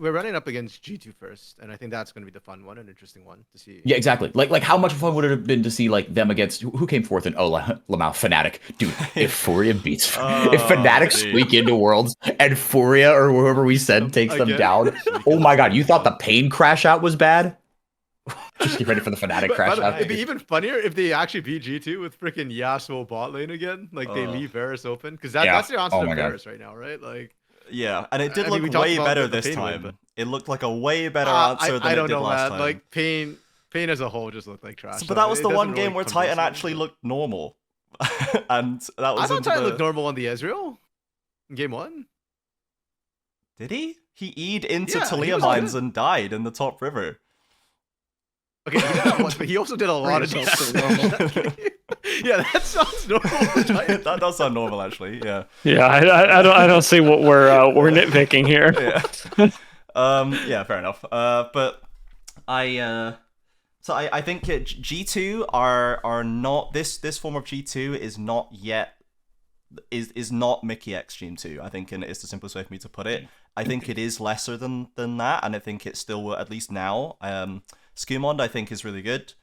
we're running up against G2 first, and I think that's going to be the fun one, an interesting one to see. Yeah, exactly. Like how much fun would it have been to see like them against who came forth in lmao Fnatic, dude. If FURIA beats, if Oh, Fnatic dude. squeak into Worlds and FURIA or whoever we said takes them Again, down, oh my god, you thought the Pain crash out was bad? Just get ready for the Fnatic crash but out. it'd be even funnier if they actually beat G2 with freaking Yasuo bot lane again. Like they leave Varus open because Yeah. that's the answer Oh to my God. Varus right now, right? Like Yeah, and it did I mean, we look talked way about better the this Pain time. win, It looked like a way better answer than I it don't did know, last man. time. Like Pain as a whole just looked like trash. But that was It the doesn't one really game where convince Titan me, actually but- looked normal. And that was I thought into Titan the... looked normal on the Ezreal in game one. Did he? He E'd into Yeah, he Talia was mines good. and died in the top river. Okay, he did that once, but he also did a lot of Pretty damage. Yeah, that sounds normal for Titan. That does sound normal, actually. Yeah. Yeah, I don't see what we're nitpicking here. Yeah. Yeah, fair enough. But I think G2 are not this form of G2 is not yet is not Mickey X Stream 2. I think, and it's the simplest way for me to put it. I think it is lesser than that, and I think it's still, at least now. Skumond I think is really good.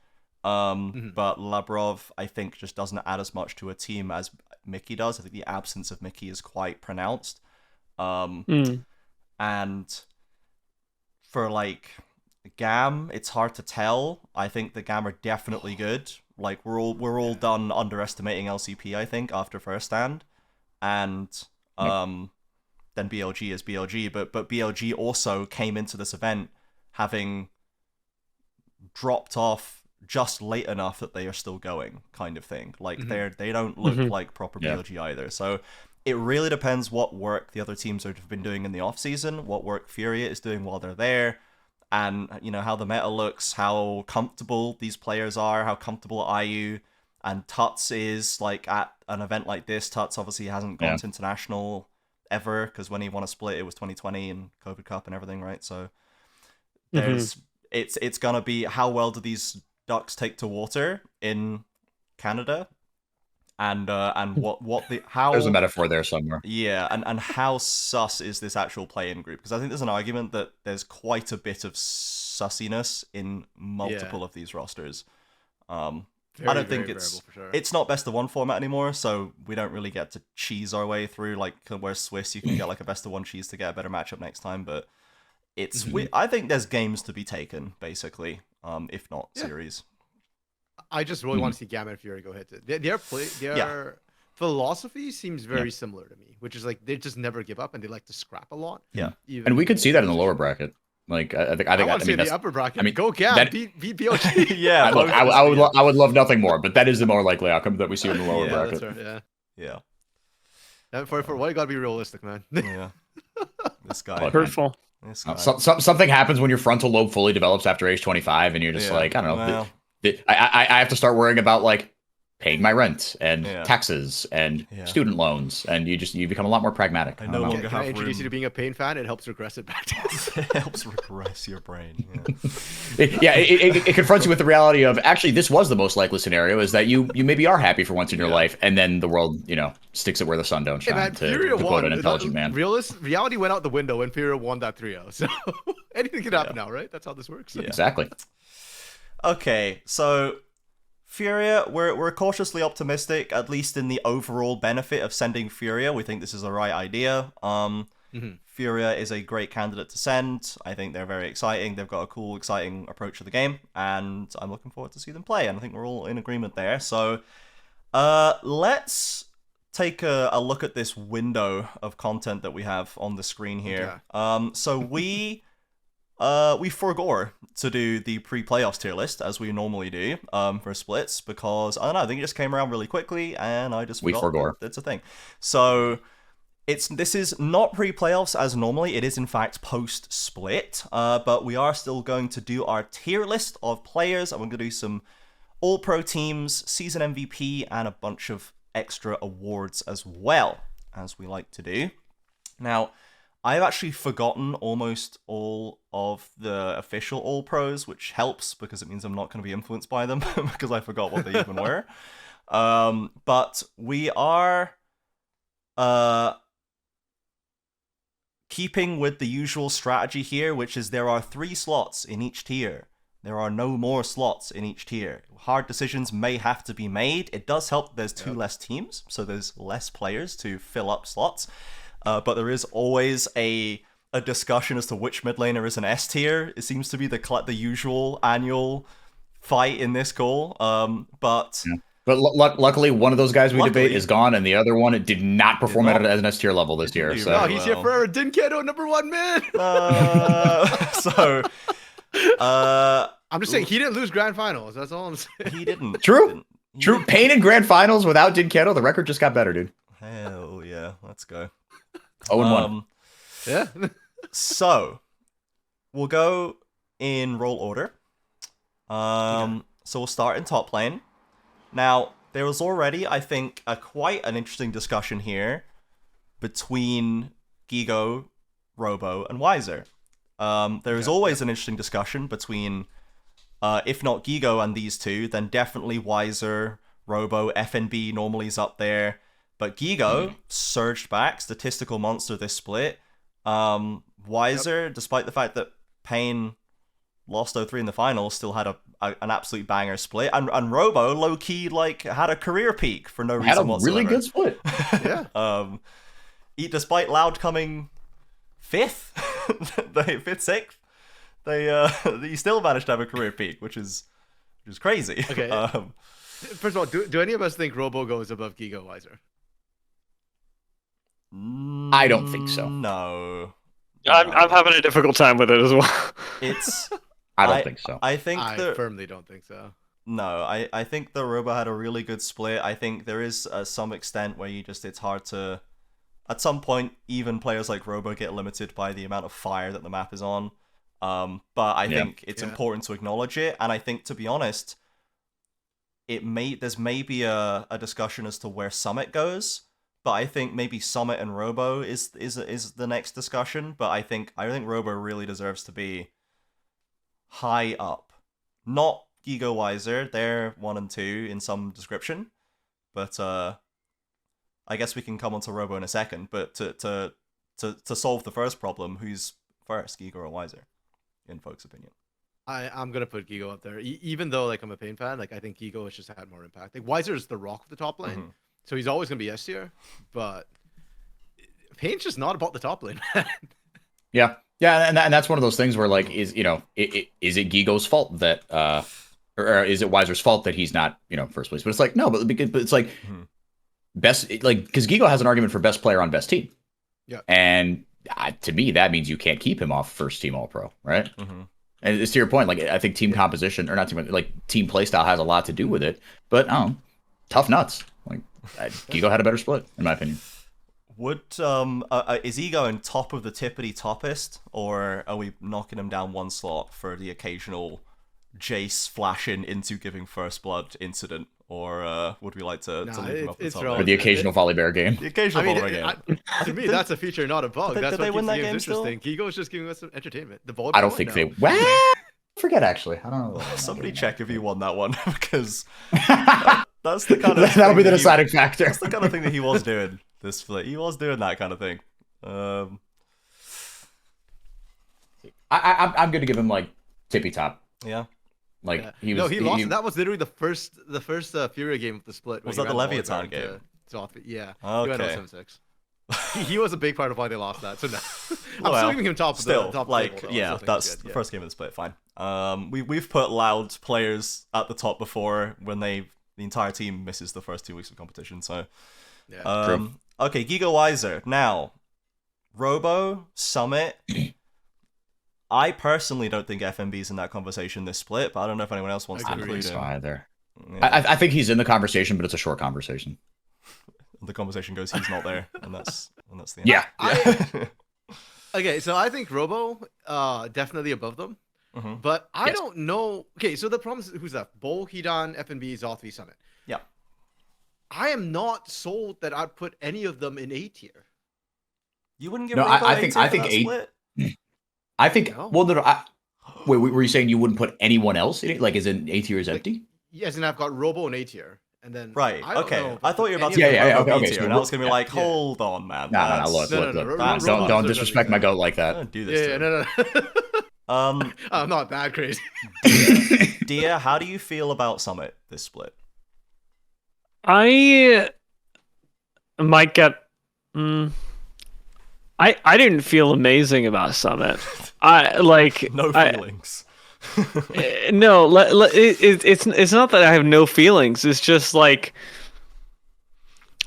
But Labrov I think just doesn't add as much to a team as Mickey does. I think the absence of Mickey is quite pronounced. And for like Gam, it's hard to tell. I think the Gam are definitely good. Like we're all done underestimating LCP, I think, after first stand. And then BLG is BLG, but BLG also came into this event having dropped off just late enough that they are still going, kind of thing. Like they don't look like proper BLG either. So it really depends what work the other teams have been doing in the off season, what work FURIA is doing while they're there, and how the meta looks, how comfortable these players are, how comfortable IU and Tuts is. Like at an event like this, Tuts obviously hasn't gone to international ever, because when he won a split it was 2020 and COVID Cup and everything, right? So there's it's gonna be how well do these ducks take to water in Canada, and what the how There's a metaphor there somewhere. Yeah, and how sus is this actual play-in group? Because I think there's an argument that there's quite a bit of sussiness in multiple of these rosters. I don't think it's sure. It's not best of one format anymore, so we don't really get to cheese our way through. Like where Swiss, you can get like a best of one cheese to get a better matchup next time, but it's I think there's games to be taken basically, if not series. I just really want to see Gamma and Fury go hit it. Their philosophy seems very similar to me, which is like they just never give up and they like to scrap a lot. Yeah, even and we could see that in the lower bracket. Like I want to see the upper bracket. I mean, go Gam, beat BLG. Yeah, look, I would love nothing more, but that is the more likely outcome that we see in the lower bracket. That's right, yeah. And for what, you gotta be realistic, man. Yeah, this guy. Hurtful. This guy. Something happens when your frontal lobe fully develops after age 25, and you're just like, I don't know. Well, I have to start worrying about like paying my rent and taxes and Yeah. student loans, and you become a lot more pragmatic. I don't no know. longer Can I have introduce room. you to being a Pain fan? It helps regress it back to It helps regress your brain. It confronts you with the reality of actually this was the most likely scenario, is that you maybe are happy for once in your life, and then the world sticks it where the sun don't shine. man, to Furia quote won. an intelligent man. Reality went out the window when Furia won that 3-0. So anything can happen now, right? That's how this works. Yeah. Exactly. Okay, so Furia, we're cautiously optimistic, at least in the overall benefit of sending Furia. We think this is the right idea. Furia is a great candidate to send. I think they're very exciting. They've got a cool, exciting approach to the game, and I'm looking forward to see them play. And I think we're all in agreement there. So, let's take a look at this window of content that we have on the screen here. So we forgo to do the pre-playoffs tier list as we normally do for splits, because I don't know, I think it just came around really quickly and I just forgot that it's a thing. So this is not pre-playoffs as normally, it is in fact post-split, but we are still going to do our tier list of players, and we're going to do some all-pro teams, season MVP, and a bunch of extra awards as well, as we like to do. Now, I've actually forgotten almost all of the official All-Pros, which helps because it means I'm not going to be influenced by them because I forgot what they even were. But we are keeping with the usual strategy here, which is there are 3 slots in each tier. There are no more slots in each tier. Hard decisions may have to be made. It does help that there's 2 less teams, so there's less players to fill up slots. But there is always a discussion as to which mid laner is an S tier. It seems to be the usual annual fight in this call. But luckily, one of those guys we debate is gone, and the other one did not perform at an S tier level this year. So he's here forever. Dinkedo, #1 man. I'm just saying he didn't lose grand finals. That's all I'm saying. He didn't. True. Pain in grand finals without Dinkedo, the record just got better, dude. Hell yeah, let's go. 0-1. Yeah. So we'll go in role order. So we'll start in top lane. Now, there was already, I think, quite an interesting discussion here between Gigo, Robo, and Weiser. There is always an interesting discussion between, if not Gigo and these two, then definitely Weiser, Robo, FNB normally is up there. But Gigo surged back, statistical monster this split. Weiser, despite the fact that Pain lost 0-3 in the finals, still had an absolute banger split. And Robo, low-key, like, had a career peak for no reason whatsoever. Had a really good split. Yeah. Despite Loud coming 5th, 5th, 6th, he still managed to have a career peak, which is crazy. Okay. First of all, do any of us think Robo goes above Gigo Weiser? I don't think so. No. I'm having a difficult time with it as well. I don't think so. I firmly don't think so. No, I think the Robo had a really good split. I think there is some extent where it's hard to, at some point, even players like Robo get limited by the amount of fire that the map is on. But I think it's important to acknowledge it, and I think, to be honest, there's maybe a discussion as to where Summit goes. But I think maybe Summit and Robo is the next discussion. But I think Robo really deserves to be high up. Not Gigo Weiser, they're 1 and 2 in some description. But I guess we can come on to Robo in a second. But to solve the first problem, who's first, Gigo or Weiser, in folks' opinion? I'm gonna put Gigo up there, even though like I'm a Pain fan. Like I think Gigo has just had more impact. Like Weiser is the rock of the top lane. Mm-hmm. So he's always going to be S tier, but Pain's just not about the top lane, man. Yeah, and that's one of those things where, like, is it Gigo's fault that, or is it Weiser's fault that he's not, first place? But it's like, no, but it's like, best, like, because Gigo has an argument for best player on best team. Yeah. And to me, that means you can't keep him off first team All-Pro, right? Mm-hmm. And it's to your point, like, I think team composition, or not team, like, team playstyle has a lot to do with it, but, tough nuts. Like, Gigo had a better split, in my opinion. Is he going top of the tippity-toppest, or are we knocking him down one slot for the occasional Jace flashing into giving first blood incident, or would we like to leave him up the top? Or the occasional volley-bear game. The occasional volley-bear game. To me, that's a feature, not a bug. That's what keeps the games interesting. Gigo's just giving us some entertainment. I don't think they... Well, forget, actually. I don't know. Somebody check if he won that one, because... That's the kind of that'll be the deciding factor. That's the kind of thing that he was doing this split. He was doing that kind of thing. I'm gonna give him like tippy top. Yeah. Like he lost. That was literally the first FURIA game of the split. Was that the Leviathan game? Yeah. Okay. He went 0-7-6. He was a big part of why they lost that. So no, I'm still giving him top. Still, top like table, yeah, that's the first game of the split. Fine. We've put Loud players at the top before when the entire team misses the first 2 weeks of competition. So, okay, Gigo Weiser. Now, Robo, Summit. I personally don't think FNB's in that conversation this split, but I don't know if anyone else wants to include him. Either. Yeah. I think he's in the conversation, but it's a short conversation. The conversation goes, he's not there, and that's the end. Yeah. Okay, so I think Robo, definitely above them. Mm-hmm. But I don't know. Okay, so the problem is who's left? Bull, Hidan, FNB, Zothvi, Summit. Yeah. I am not sold that I'd put any of them in A tier. You wouldn't give Robo A tier for that split? I think. No. Well, no. Wait, were you saying you wouldn't put anyone else in it? Like, is it A tier is empty? Yes, and I've got Robo in A tier, and then Right. I don't Okay. know I thought you were about to Yeah, go yeah, Robo okay, B tier, so and I was gonna be like, yeah. hold on, man. No, look, No, look, no, look. Robo's Don't deserves disrespect my everything. goat like that. Don't do this. Yeah, to him. no. I'm not that crazy. Dia, how do you feel about Summit this split? I might get. I didn't feel amazing about Summit. No feelings. No, it's not that I have no feelings. It's just like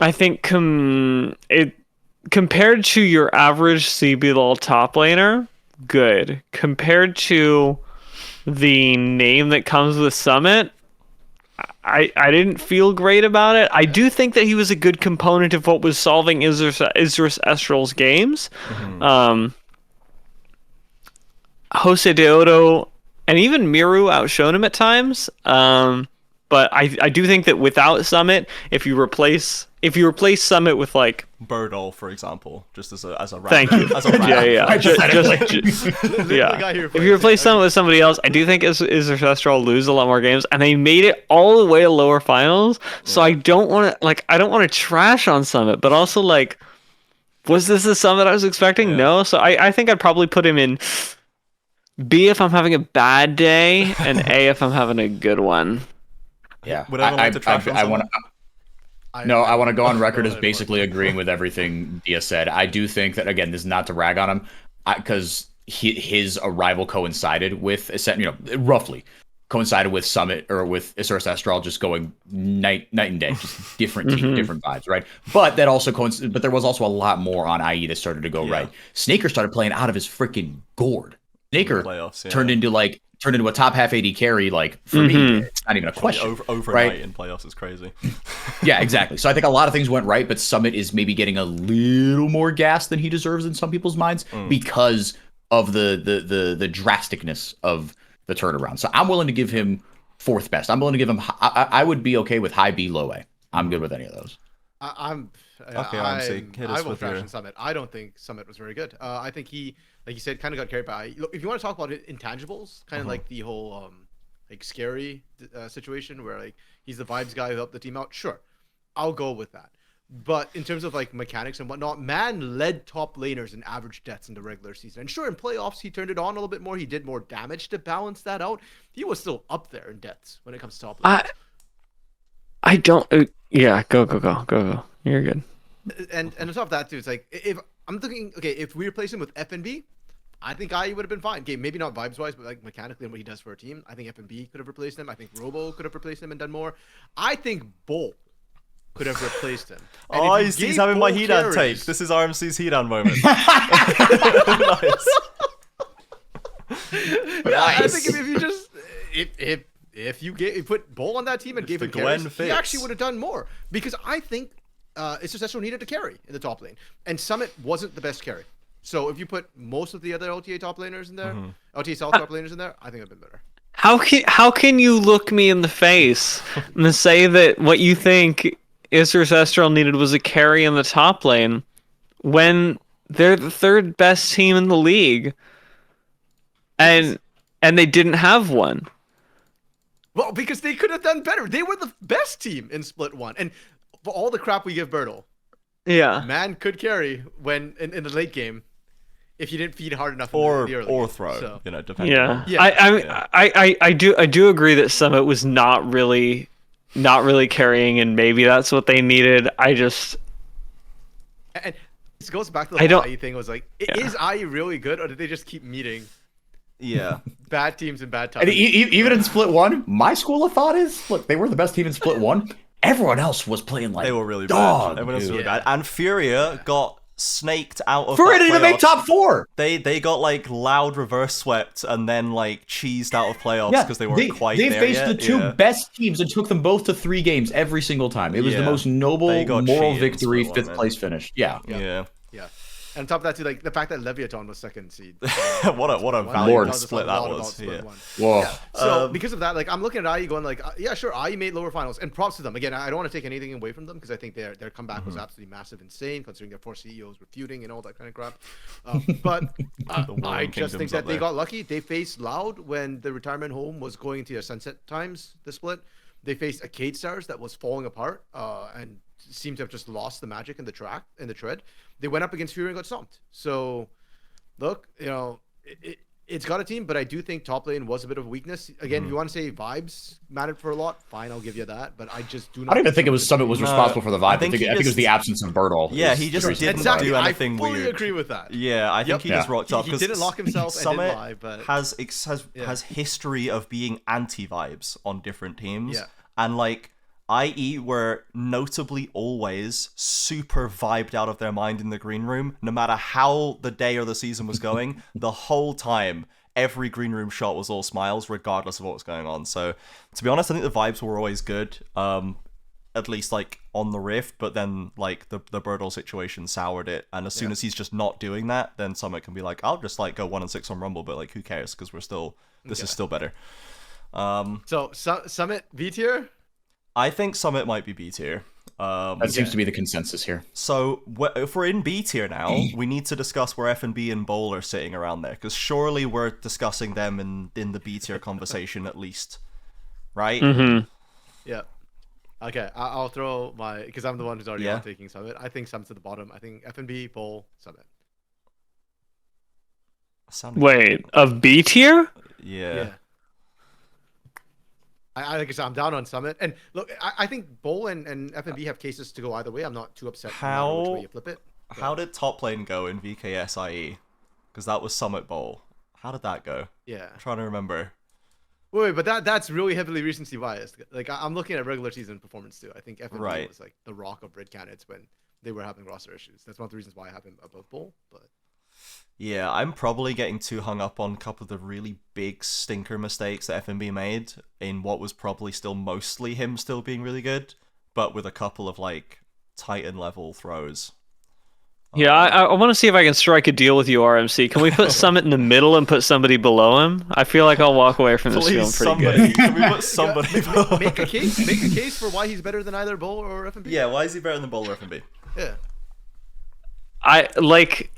I think compared to your average CBLOL top laner, good. Compared to the name that comes with Summit, I didn't feel great about it. I do think that he was a good component of what was solving Isurus Estrel's games. Jose Deodo and even Miru outshone him at times. But I do think that without Summit, if you replace Summit with like Birdall, for example, just as a thank you, as a yeah. Just, yeah. The guy who If you replace Summit with somebody else, I do think Isurus Estral will lose a lot more games, and they made it all the way to lower finals. So I don't want to trash on Summit, but also like, was this the Summit I was expecting? Yeah. No. So I think I'd probably put him in B if I'm having a bad day, and A if I'm having a good one. Yeah, Would anyone like to trash on I want Summit? I want to go on record as ahead, basically agreeing with everything Dia said. I do think that, again, this is not to rag on him, because his arrival coincided with, roughly coincided with Summit, or with Isurus Estral just going night and day, just different team, different vibes, right? But that also but there was also a lot more on IE that started to go right. Snaker started playing out of his freaking gourd. Snaker Playoffs, turned into a top half AD carry. Like, for me, it's not even a question. Overnight right? in playoffs is crazy. Yeah, exactly. So I think a lot of things went right, but Summit is maybe getting a little more gas than he deserves in some people's minds because of the drasticness of the turnaround. So I'm willing to give him fourth best. I'm willing to give him. I would be okay with high B, low A. I'm good with any of those. I will trash on Summit. I don't think Summit was very good. I think he, like you said, kind of got carried by. Look, if you want to talk about intangibles, kind of like the whole like scary situation where like he's the vibes guy who helped the team out. Sure, I'll go with that. But in terms of like mechanics and whatnot, man led top laners in average deaths in the regular season. And sure, in playoffs he turned it on a little bit more. He did more damage to balance that out. He was still up there in deaths when it comes to top laners. I don't. Yeah, go. You're good. And on top of that too, it's like if I'm thinking, okay, if we replace him with FNB, I think IE would have been fine. Okay, maybe not vibes wise, but like mechanically and what he does for a team, I think FNB could have replaced him. I think Robo could have replaced him and done more. I think Bolt could have replaced him. And He's having my Hedan take. This is RMC's Hedan moment. Nice. I think if you just if you put Bolt on that team and gave him carries, he actually would have done more. Because I think it's just Estro needed to carry in the top lane, and Summit wasn't the best carry. So if you put most of the other LTA top laners in there, LTA South top laners in there, I think it'd been better. How can you look me in the face and say that what you think Isurus Estral needed was a carry in the top lane when they're the third best team in the league, and they didn't have one? Well, because they could have done better. They were the best team in Split 1, and for all the crap we give Bertle, man could carry when in the late game if you didn't feed hard enough or in the early game. throw, so. depending. I do agree that Summit was not really carrying, and maybe that's what they needed. And this goes back to the IE thing. Was like, is IE really good, or did they just keep meeting? Yeah, bad teams and bad times. And even in Split 1, my school of thought is, look, they were the best team in Split 1. Everyone else was playing like they were really dog, bad. Everyone else was really bad. And FURIA got snaked out of FURIA didn't even make top 4. They got like loud reverse swept and then like cheesed out of playoffs because they weren't quite there yet. They faced the two best teams and took them both to 3 games every single time. It was the most noble moral victory, 5th place finish. Yeah. And on top of that, too, like the fact that Leviathan was second seed. what a valiant split that was. Whoa. So because of that, like I'm looking at IE going like, yeah, sure, IE made lower finals, and props to them. Again, I don't want to take anything away from them because I think their comeback was absolutely massive, insane, considering their 4 CEOs were feuding and all that kind of crap. But I just think that they got lucky. They faced Loud when the retirement home was going to Sunset Times, the split. They faced a Cade Stars that was falling apart and seemed to have just lost the magic in the tread. They went up against Fury and got stomped. So, look, it's got a team, but I do think top lane was a bit of a weakness. Again, if you want to say vibes mattered for a lot, fine, I'll give you that. But I just do not. I don't even think it was Summit was responsible for the vibe. I think it was the absence of Bird all. Yeah, he just didn't do anything weird. I fully agree with that. Yeah, I think he just rocked up. He didn't lock himself and didn't lie, but has history of being anti-vibes on different teams. Yeah. And like IE were notably always super vibed out of their mind in the green room, no matter how the day or the season was going. The whole time, every green room shot was all smiles, regardless of what was going on. So, to be honest, I think the vibes were always good, at least like on the Rift. But then like the Birdle situation soured it, and as soon as he's just not doing that, then Summit can be like, I'll just like go 1-6 on Rumble, but like who cares? Because we're still this is still better. So Summit B tier. I think Summit might be B tier. That seems to be the consensus here. So if we're in B tier now, we need to discuss where FNB and Bowl are sitting around there, because surely we're discussing them in the B tier conversation at least, right? Mm-hmm. Yeah. Okay, I'll throw my, because I'm the one who's already on taking Summit. I think Summit's at the bottom. I think FNB, Bowl, Summit. Wait, of B tier? Yeah. I like I said, I'm down on Summit. And look, I think Bowl and FNB have cases to go either way. I'm not too upset no matter which way you flip it. But... How did top lane go in VKS IE? Because that was Summit Bowl. How did that go? Yeah. I'm trying to remember. Wait, but that's really heavily recency biased. Like, I'm looking at regular season performance too. I think FNB was like the rock of red candidates when they were having roster issues. That's one of the reasons why I have him above Bowl. But yeah, I'm probably getting too hung up on a couple of the really big stinker mistakes that FNB made in what was probably still mostly him still being really good, but with a couple of like Titan level throws. Yeah, I want to see if I can strike a deal with you, RMC. Can we put Summit in the middle and put somebody below him? I feel like I'll walk away from this feeling pretty good. Can we put somebody below make a case for why he's better than either Bowl or FNB. Yeah, why is he better than Bowl or FNB? Yeah. I like.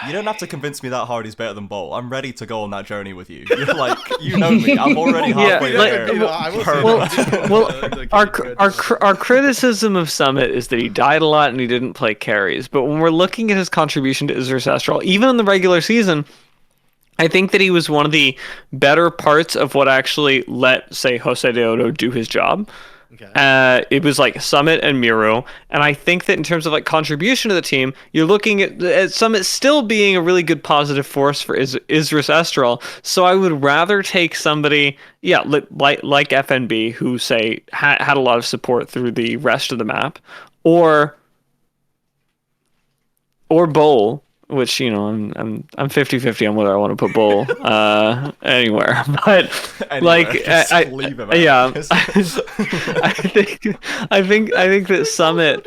You don't have to convince me that hard he's better than Bowl. I'm ready to go on that journey with you. You're like, you know me. I'm already halfway there. Our criticism of Summit is that he died a lot and he didn't play carries. But when we're looking at his contribution to Isurus Astral, even in the regular season, I think that he was one of the better parts of what actually let, say, Jose Deodo do his job. Okay. It was like Summit and Miro, and I think that in terms of like contribution to the team, you're looking at Summit still being a really good positive force for Isurus Astral. So I would rather take somebody, like FNB, who say had a lot of support through the rest of the map, or Bowl. Which, you know, I'm 50-50 on whether I want to put Bowl anywhere, but anywhere, like I think that Summit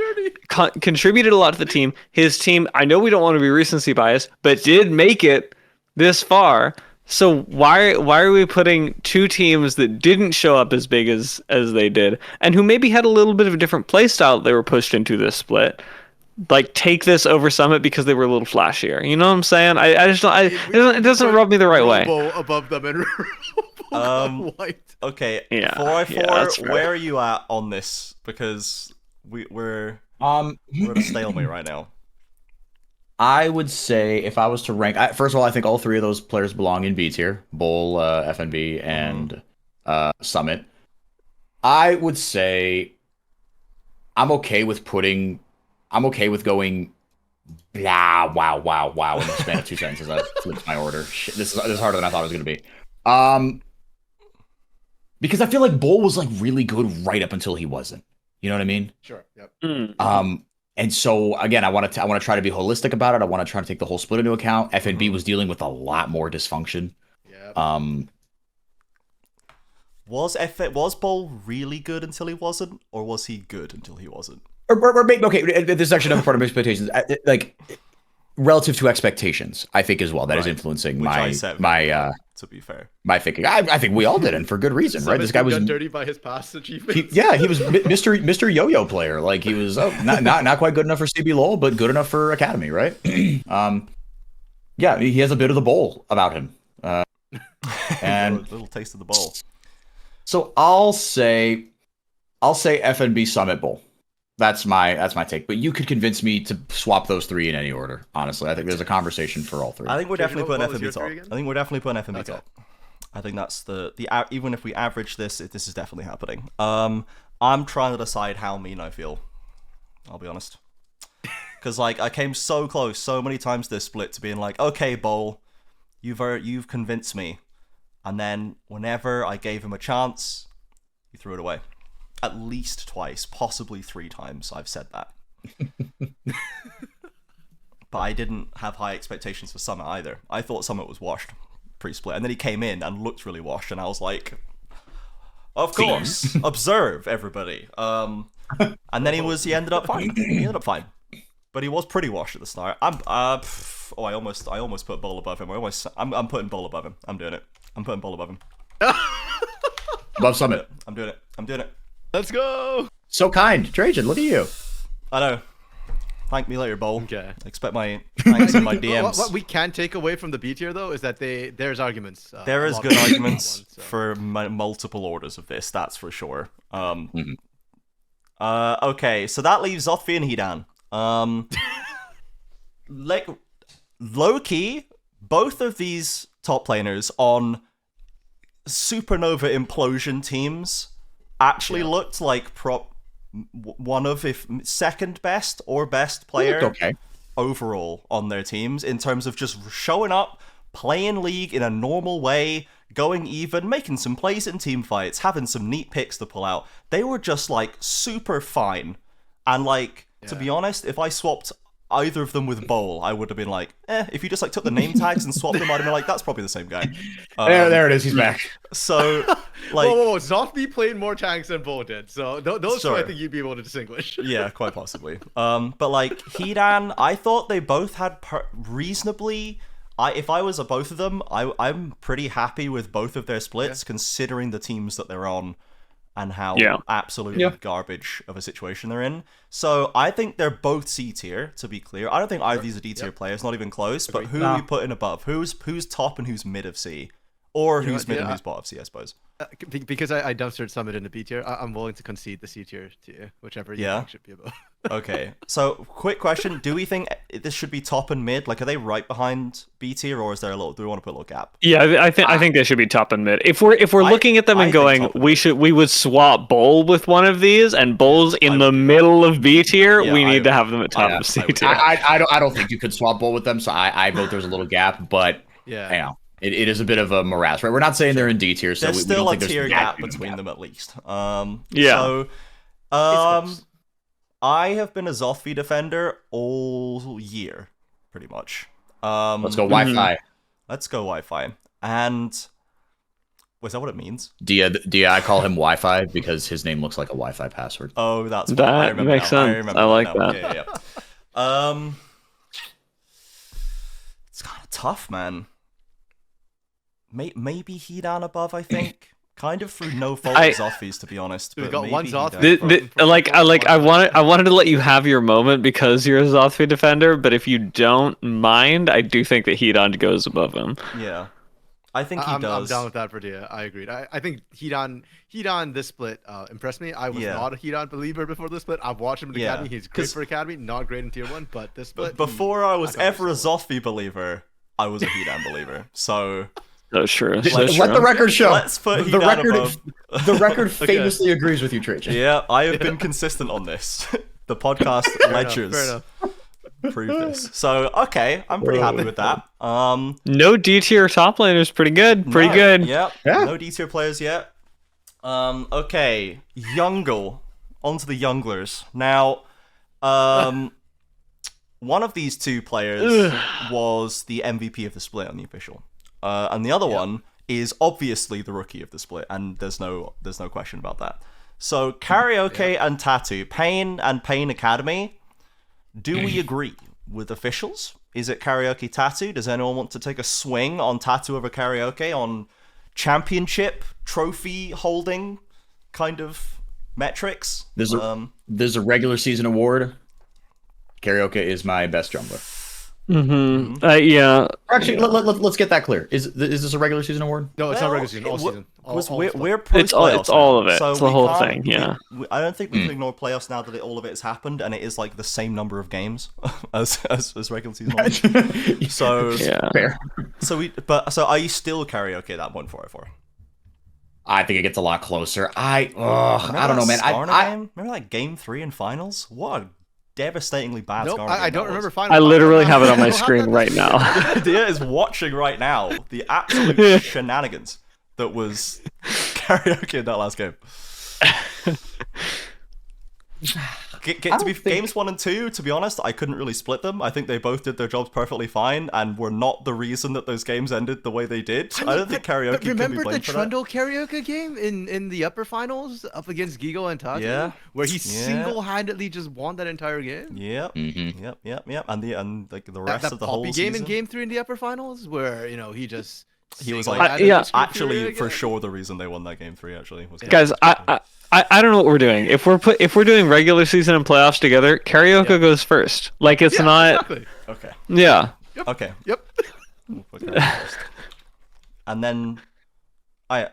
contributed a lot to the team. His team, I know we don't want to be recency biased, but did make it this far. So why are we putting two teams that didn't show up as big as they did, and who maybe had a little bit of a different play style that they were pushed into this split? Like, take this over Summit because they were a little flashier. You know what I'm saying? I just don't. It doesn't rub me the right way. Above them and white. Okay. Yeah. 4i4. Where are you at on this? Because we're at a stalemate right now. I would say if I was to rank, first of all, I think all three of those players belong in B tier: Bull, FNB, and Summit. I would say I'm okay with going blah, wow in the span of 2 sentences. I flipped my order. Shit, this is harder than I thought it was going to be. Because I feel like Bull was like really good right up until he wasn't. You know what I mean? Sure. Yep. And so again, I want to try to be holistic about it. I want to try to take the whole split into account. FNB was dealing with a lot more dysfunction. Yeah. Was Bull really good until he wasn't, or was he good until he wasn't? Okay, this is actually another part of my expectations. Like, relative to expectations, I think as well that is influencing my to be fair, my thinking. I think we all did, and for good reason, right? This guy was done dirty by his past achievements. He was Mr. Yo-Yo player. Like, he was not quite good enough for CB LOL, but good enough for Academy, right? Yeah, he has a bit of the bowl about him, and a little taste of the bowl. So I'll say FNB Summit Bowl. That's my take. But you could convince me to swap those three in any order. Honestly, I think there's a conversation for all three. I think we're definitely putting what was FNB your top. three again? I think we're definitely putting FNB Okay. top. I think that's the even if we average this, this is definitely happening. I'm trying to decide how mean I feel. I'll be honest, because like I came so close so many times this split to being like, okay, Bowl, you've convinced me, and then whenever I gave him a chance, he threw it away. At least twice, possibly 3 times. I've said that. But I didn't have high expectations for Summit either. I thought Summit was washed pre-split, and then he came in and looked really washed, and I was like, of course, observe everybody. And then he ended up fine. He ended up fine, but he was pretty washed at the start. I almost put Bowl above him. I'm putting Bowl above him. I'm doing it. I'm putting Bowl above him. Above Summit. I'm doing it. Let's go. So kind, Trajan. Look at you. I know. Thank me later, Bowl. Okay. Expect my thanks in my DMs. What we can take away from the B tier though is that there's arguments. There a is lot good of arguments one, so. for multiple orders of this. That's for sure. Okay, so that leaves Zothvi and Hidan. Like low key, both of these top laners on supernova implosion teams actually looked like one of, if second best or best player Okay. overall on their teams in terms of just showing up, playing League in a normal way, going even, making some plays in team fights, having some neat picks to pull out. They were just like super fine. And like, to be honest, if I swapped either of them with Bowl, I would have been like, if you just like took the name tags and swapped them, I'd have been like, that's probably the same guy. There it is. He's back. So, like, whoa. Zothvi played more tanks than Bowl did, so those two I Sure. think you'd be able to distinguish. yeah, quite possibly. But like Hidan, I thought they both had reasonably. If I was both of them, I'm pretty happy with both of their splits, considering the teams that they're on and how absolutely garbage of a situation they're in. So I think they're both C tier, to be clear. I don't think either of these are D tier players, not even close. But who are we putting above? Who's top and who's mid of C, or who's mid and who's bottom of C, I suppose. Because I dumpstered Summit in the B tier, I'm willing to concede the C tier to you, whichever you think should be above. Okay, so quick question: do we think this should be top and mid? Like, are they right behind B tier, or is there a little? Do we want to put a little gap? Yeah, I think they should be top and mid. If we're looking at them and going, we would swap Bowl with one of these, and Bowl's in the middle of B tier. Yeah, we need to have them at top of C tier. I don't think you could swap Bowl with them, so I vote there's a little gap, but you know, it is a bit of a morass, right? We're not saying they're in D tier, so there's we still don't a think tier there's gap between them at least. Yeah. So, I have been a Zothvi defender all year, pretty much. Let's go Wi-Fi. Let's go Wi-Fi. And was that what it means? Dia, I call him Wi-Fi because his name looks like a Wi-Fi password. Oh, that's That I remember makes now. sense. remember I like now. that. Yeah. It's kind of tough, man. Maybe Hidan above, I think. Kind of through no fault of Zothvi's, to be honest. We've but got maybe one Hidan. Zothvi. I wanted to let you have your moment because you're a Zothvi defender, but if you don't mind, I do think that Hidan goes above him. Yeah. I think he I'm does. down with that for Dia. I agreed. I think Hidan this split impressed me. I was not a Hidan believer before this split. I've watched him in Academy. He's great for Academy, not great in Tier 1, but this split... Before I was ever a Zothvi believer, I was a Hidan believer. So... So true. Let the record show. Let's put the Hidan record. above. The record famously agrees with you, Trajan. Yeah, I have been consistent on this. The podcast ledgers prove this. So, okay, I'm pretty happy with that. No D tier top laner is pretty good. Pretty good. Yep. Yeah. No D tier players yet. Okay, Youngle. On to the Younglers. Now, one of these two players was the MVP of the split on the official. And the other one is obviously the rookie of the split, and there's no question about that. So Karaoke and Tattoo, Pain and Pain Academy, do we agree with officials? Is it Karaoke Tattoo? Does anyone want to take a swing on Tattoo over Karaoke on championship trophy holding kind of metrics? There's a regular season award. Karaoke is my best jungler. Yeah. Actually, let's get that clear. Is this a regular season award? No, it's not regular season. All it- season. Because All we're stuff. post It's all playoffs of it. so It's the we whole can't- thing, yeah. I don't think we can ignore playoffs now that all of it has happened, and it is like the same number of games as regular season. So Yeah. Fair. so are you still karaoke at that 144? I think it gets a lot closer. I don't know, man. Remember that game 3 in finals? What a devastatingly bad Nope, Skarner I game don't that remember was. final. I literally have it on my I don't have screen that. right now. Dia is watching right now the absolute shenanigans that was karaoke in that last game. Games 1 and 2, to be honest, I couldn't really split them. I think they both did their jobs perfectly fine and were not the reason that those games ended the way they did. I don't think karaoke But can be remember the blamed for that. Trundle karaoke game in the upper finals up against Gigo and Tati? Yeah. Where he single-handedly just won that entire game? Yep. Yep. And like the rest That of the whole Poppy game season. in game 3 in the upper finals where, he just... He was like, single-handedly screwed actually, Furia for again? sure, the reason they won that game 3 actually was Guys, I don't know what we're doing. If we're doing regular season and playoffs together, karaoke goes first. Like it's Yeah, not. exactly. okay. Yeah. Okay. Yep. We'll put that first. And then, are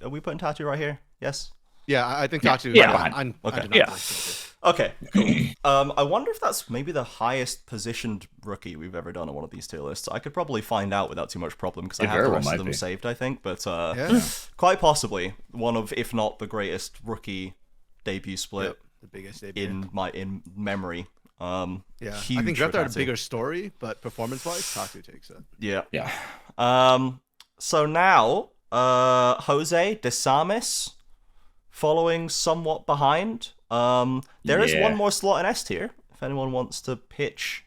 we putting Tatu right here? Yes. Yeah, I think Tatu... Yeah. Okay. I did not Yeah. play Tatu. Okay. Cool. I wonder if that's maybe the highest positioned rookie we've ever done on one of these tier lists. I could probably find out without too much problem because I It have very the well rest of might them be. saved, I think. But Yeah. quite possibly one of, if not the greatest rookie debut split Yep, the biggest debut. in memory. Yeah, Huge I think for Greta had a Tatu. bigger story, but performance-wise, Tatu takes it. Yeah. Yeah. So now, Jose Desamis following somewhat behind. There is Yeah. one more slot in S tier if anyone wants to pitch.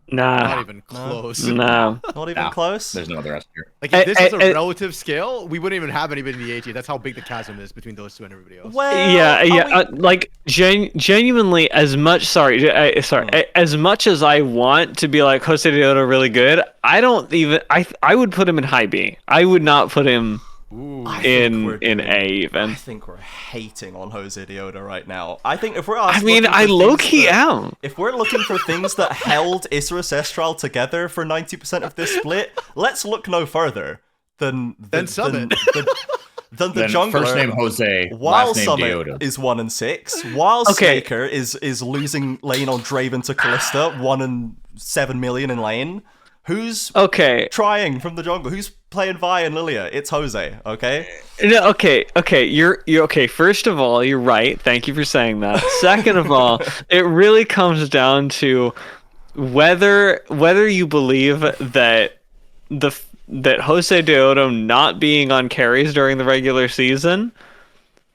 Not Nah. even close. No. Not even No, close. There's no other S tier. Like, if this was a I- relative scale, we wouldn't even have anybody in the A tier. That's how big the chasm is between those two and everybody else. Well, Yeah. are we- Like genuinely, as much. Sorry. As much as I want to be like Jose Deodo really good, I don't even. I would put him in high B. I would not put him Ooh. I think we're in doing- A even. I think we're hating on Jose Deodo right now. I think if we're I mean, I low key am. If we're looking for things that held Isrus Estral together for 90% of this split, let's look no further than Summit. than the Then jungler. first name Jose, While last name Summit Deodo. is 1 and 6, while Okay. Snaker is losing lane on Draven to Callista, 1 and 7 million in lane. Who's Okay. trying from the jungle? Who's playing Vi and Lilia? It's Jose, okay? No, okay. You're okay. First of all, you're right. Thank you for saying that. Second of all, it really comes down to whether you believe that that Jose Deodo not being on carries during the regular season,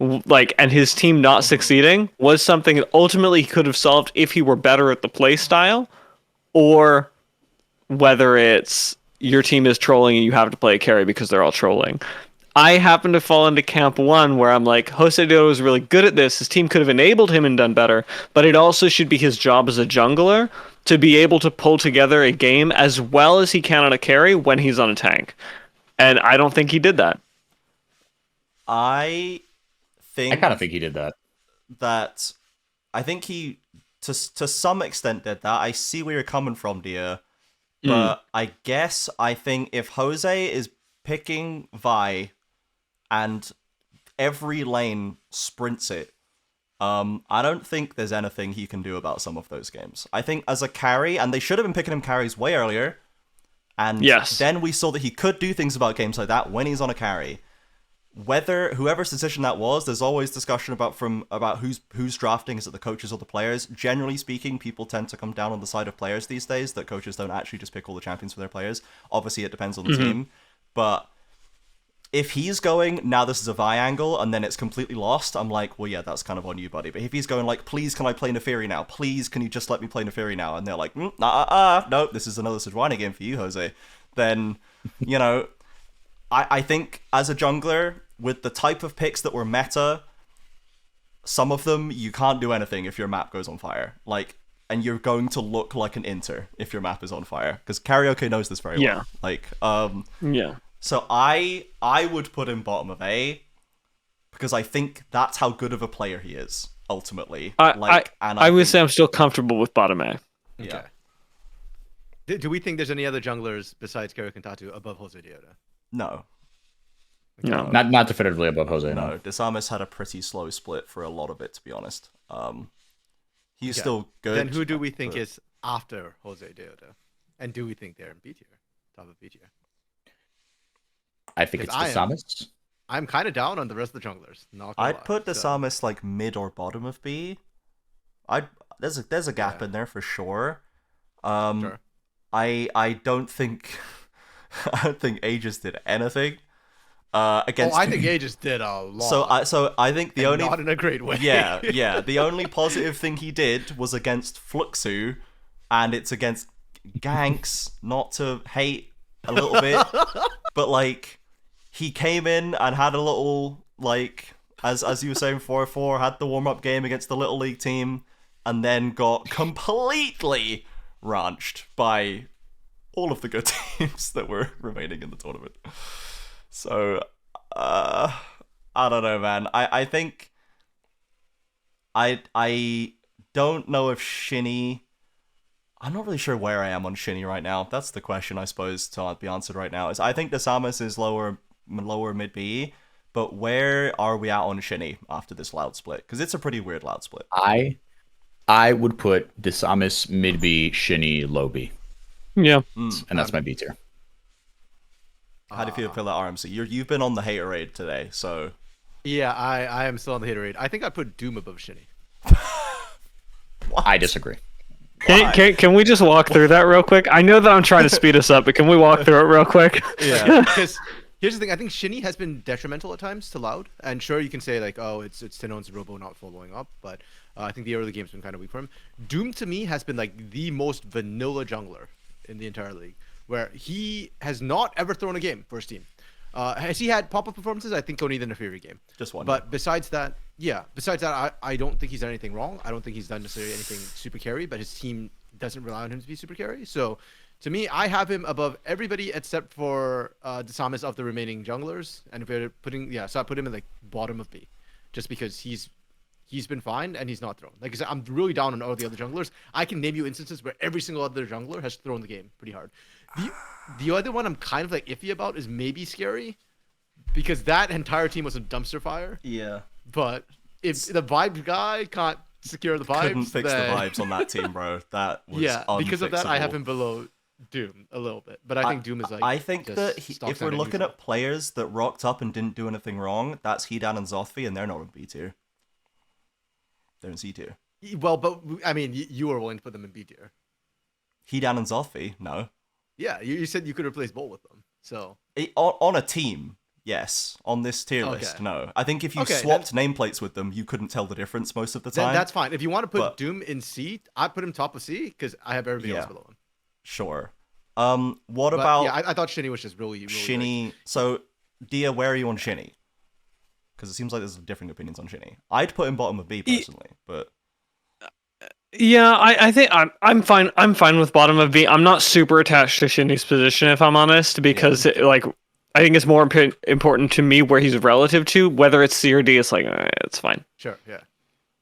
and his team not succeeding, was something that ultimately he could have solved if he were better at the play style, or whether it's your team is trolling and you have to play a carry because they're all trolling. I happen to fall into camp 1 where I'm like, Jose Deodo is really good at this. His team could have enabled him and done better, but it also should be his job as a jungler to be able to pull together a game as well as he can on a carry when he's on a tank. And I don't think he did that. I I kind of think he did that. I think he to some extent did that. I see where you're coming from, dear. But I think if Jose is picking Vi and every lane sprints it, I don't think there's anything he can do about some of those games. I think as a carry, and they should have been picking him carries way earlier, and Yes. then we saw that he could do things about games like that when he's on a carry. Whether whoever's decision that was, there's always discussion about who's drafting. Is it the coaches or the players? Generally speaking, people tend to come down on the side of players these days. That coaches don't actually just pick all the champions for their players. Obviously, it depends on the team. But if he's going, now this is a Vi angle, and then it's completely lost, I'm like, well, yeah, that's kind of on you, buddy. But if he's going like, please, can I play Neferi now? Please, can you just let me play Neferi now? And they're like, no, this is another Sejuani game for you, Jose. Then, I think as a jungler, with the type of picks that were meta, some of them, you can't do anything if your map goes on fire. And you're going to look like an inter if your map is on fire. Because Karaoke knows this very well. Yeah. So I would put him bottom of A, because I think that's how good of a player he is, ultimately. I would say I'm still comfortable with bottom A. Yeah. Do we think there's any other junglers besides Carrick and Tatu above Jose Deoda? No. No. Not definitively above Jose. No, Desamis had a pretty slow split for a lot of it, to be honest. He's still good. Then who do we think is after Jose Deoda? And do we think they're in B tier? Top of B tier? I think it's Desamis. I'm kind of down on the rest of the junglers. I'd put Desamis like mid or bottom of B. There's a gap in there for sure. Sure. I don't think Aegis did anything. Against. I think Aegis did a lot. So I think the only not in a great way. Yeah. The only positive thing he did was against Fluxu, and it's against ganks. Not to hate a little bit, but like he came in and had a little like as you were saying 4-4 had the warm up game against the Little League team, and then got completely ranched by all of the good teams that were remaining in the tournament. So, I don't know, man. I think I don't know if Shinny. I'm not really sure where I am on Shinny right now. That's the question, I suppose, to be answered right now. Is I think Desamis is lower mid B, but where are we at on Shinny after this loud split? Because it's a pretty weird loud split. I would put Desamis mid B, Shinny low B. Yeah, and that's my B tier. How do you feel about RMC? You've been on the haterade today, so yeah, I am still on the haterade. I think I put Doom above Shinny. I disagree. Can we just walk through that real quick? I know that I'm trying to speed us up, but can we walk through it real quick? Yeah, because here's the thing. I think Shinny has been detrimental at times to Loud, and sure you can say like, oh, it's Tinone's Robo not following up, but I think the early game's been kind of weak for him. Doom to me has been like the most vanilla jungler in the entire league, where he has not ever thrown a game for his team. Has he had pop-up performances? I think only in the FURIA game. Just one. But besides that, I don't think he's done anything wrong. I don't think he's done necessarily anything super carry, but his team doesn't rely on him to be super carry. So to me, I have him above everybody except for Desamis of the remaining junglers. And if we're putting, so I put him in like bottom of B, just because he's been fine and he's not thrown. Like I said, I'm really down on all the other junglers. I can name you instances where every single other jungler has thrown the game pretty hard. The other one I'm kind of like iffy about is maybe Scary, because that entire team was a dumpster fire. Yeah. But if the vibe guy can't secure the vibes, couldn't fix the vibes on that team, bro. That was because of that, I have unfixable. him below Doom a little bit. But I think Doom is like. I think just that stock if we're standard looking user. at players that rocked up and didn't do anything wrong, that's Hedan and Zothvi, and they're not in B tier. They're in C tier. Well, but I mean, you were willing to put them in B tier. Hedan and Zothvi, no. Yeah, you said you could replace Bolt with them. So On a team, yes. On this tier list, no. I think if you swapped nameplates with them, you couldn't tell the difference most of the time. That's fine. If you want to put Doom in C, I put him top of C because I have everybody else below him. Sure. What about? Yeah, I thought Shinny was just really Shinny. Like... So, Dia, where are you on Shinny? Because it seems like there's differing opinions on Shinny. I'd put him bottom of B personally, but. Yeah, I think I'm fine. I'm fine with bottom of B. I'm not super attached to Shinny's position, if I'm honest, because I think it's more important to me where he's relative to. Whether it's C or D, it's like it's fine. Sure.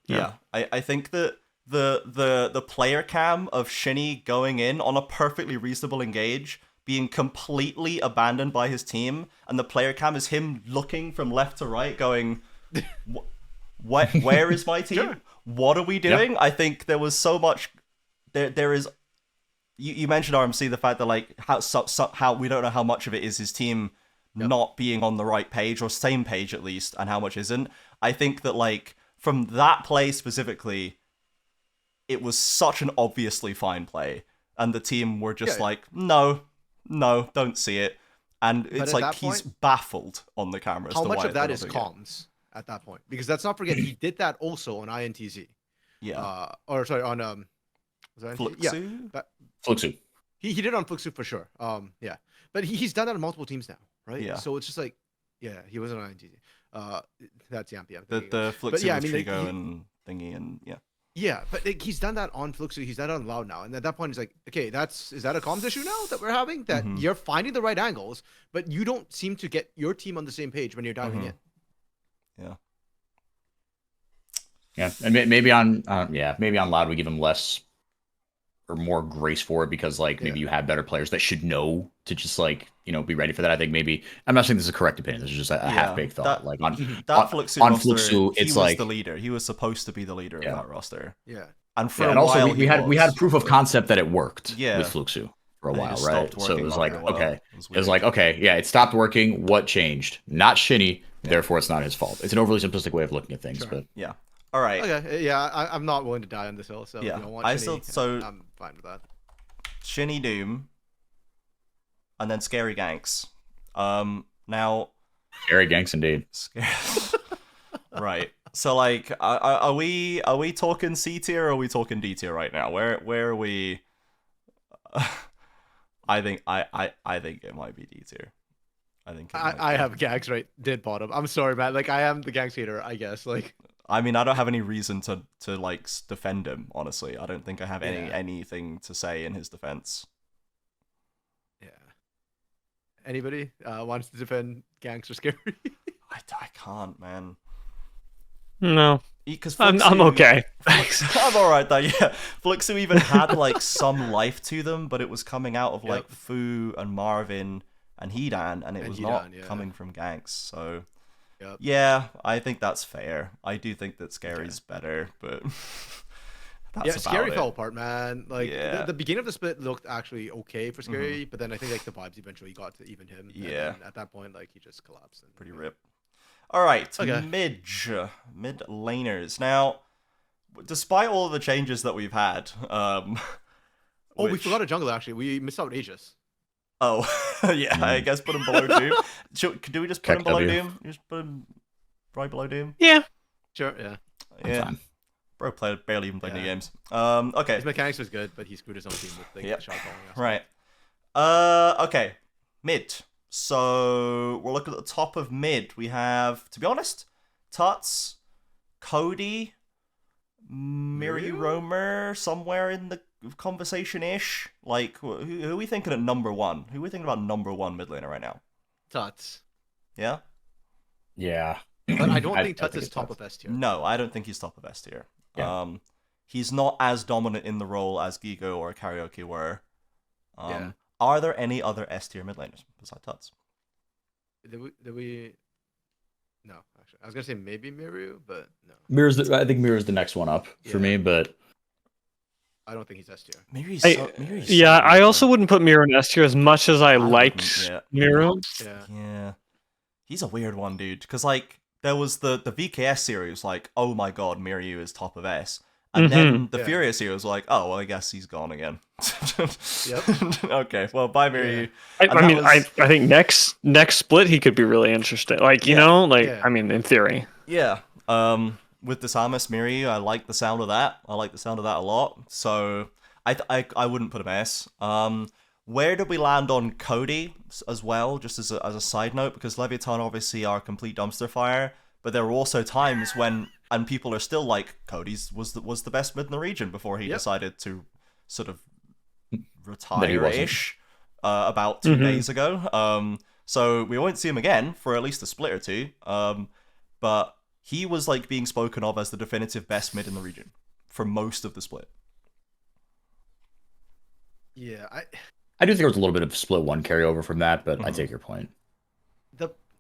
Yeah. I think that the player cam of Shinny going in on a perfectly reasonable engage, being completely abandoned by his team, and the player cam is him looking from left to right, going, where is my team? Sure. What are we doing? I think there was so much. There is. You mentioned RMC, the fact that like how we don't know how much of it is his team not being on the right page or same page at least, and how much isn't. I think that like from that play specifically, it was such an obviously fine play, and the team were just like, no, don't see it, and it's like he's baffled on the camera. How much of that is comms? At that point, because let's not forget he did that also on INTZ. Yeah. Or sorry, on was that Fluxu? Yeah. Fluxu. He did it on Fluxu for sure. Yeah. But he's done that on multiple teams now, right? Yeah. So it's just like, yeah, he wasn't on INTZ. That's Yampy. The Fluxu with Trigo and thingy and yeah. Yeah, but like, he's done that on Fluxu. He's done it on Loud now, and at that point, it's like, okay, is that a comms issue now that we're having? That you're finding the right angles, but you don't seem to get your team on the same page when you're diving in. Yeah, and maybe on Loud we give him less or more grace for it because like maybe you have better players that should know to just like be ready for that. I think maybe I'm not saying this is a correct opinion. This is just a half baked thought. Like on Fluxu on roster, Fluxu, he it's was like the leader. He was supposed to be the leader of that roster. Yeah. And for and a also while we had proof of concept that it worked with Fluxu for a while, right? So it was like okay, it was like okay, yeah, it stopped working. What changed? Not Shinny. Therefore, it's not his fault. It's an overly simplistic way of looking at things, but yeah. All right. Okay. Yeah, I'm not willing to die on this hill. So yeah, if you don't want Shinny, I'm fine with that. Shinny Doom, and then Scary Ganks. Now. Scary Ganks indeed. Right. So like, are we talking C tier or are we talking D tier right now? Where are we? I think it might be D tier. I think I have Ganks right dead bottom. I'm sorry, man. Like I am the Ganks hater, I guess. Like I mean, I don't have any reason to like defend him. Honestly, I don't think I have anything to say in his defense. Yeah. Anybody wants to defend Ganks or Scary? I can't, man. No. Because I'm okay. I'm alright though, yeah. Fluxu even had like some life to them, but it was coming out of like Fu and Marvin and Hedan, and it was not coming from Ganks. So yeah, I think that's fair. I do think that Scary's better, but that's Scary fell apart, man. Like the beginning of the split looked actually okay for Scary, but then I think like the vibes eventually got to even him. Yeah. And at that point, like he just collapsed. And, pretty rip. All right, mid laners. Now, despite all of the changes that we've had, we forgot a jungler actually. We missed out Aegis. Oh, yeah. I guess put him below Doom. Do we just put him below Doom? You just put him right below Doom? Yeah. Sure. Yeah. Yeah. Bro barely even played any games. Okay. His mechanics was good, but he screwed his own team with the shot calling. Right. Okay. Mid. So we're looking at the top of mid. We have, to be honest, Tuts, Cody, Miri Romer somewhere in the conversation-ish. Like, who are we thinking at number one? Who are we thinking about number one mid laner right now? Tuts. Yeah? Yeah. But I don't think Tuts is top of S tier. No, I don't think he's top of S tier. Yeah. He's not as dominant in the role as Gigo or Karaoke were. Are there any other S tier mid laners besides Tuts? Did we? No, actually, I was gonna say maybe Miru, but I no. think Mirror's the next one up for me, but I don't think he's S tier. I also wouldn't put Miru in S tier as much as I liked Miru. Yeah, he's a weird one, dude. Because like there was the VKS series, like oh my god, Miru is top of S. And then the FURIA series was like, oh, well, I guess he's gone again. Okay, well, bye, Miri. I think next split he could be really interesting. Like, I mean, in theory. Yeah. With Disarmus Miri, I like the sound of that. I like the sound of that a lot. So I wouldn't put him S. Where did we land on Cody as well, just as a side note? Because Leviathan obviously are a complete dumpster fire, but there were also times when... And people are still like, Cody's was the best mid in the region before he decided to sort of retire-ish about 2 days ago. So we won't see him again for at least a split or two. But he was like being spoken of as the definitive best mid in the region for most of the split. Yeah, I do think there was a little bit of split one carryover from that, but I take your point.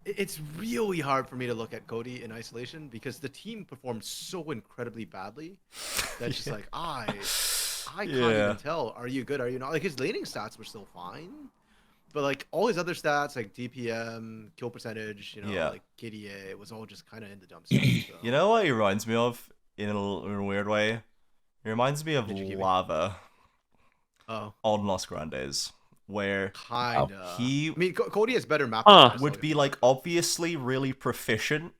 It's really hard for me to look at Cody in isolation because the team performed so incredibly badly that just like I can't even tell. Are you good? Are you not? Like his laning stats were still fine, but like all his other stats like DPM, kill percentage, like KDA, it was all just kind of in the dumpster. So. You know what he reminds me of in a weird way? He reminds me of Lava. On Los Grandes. Where kinda. I mean, Cody has better map. Would be like obviously really proficient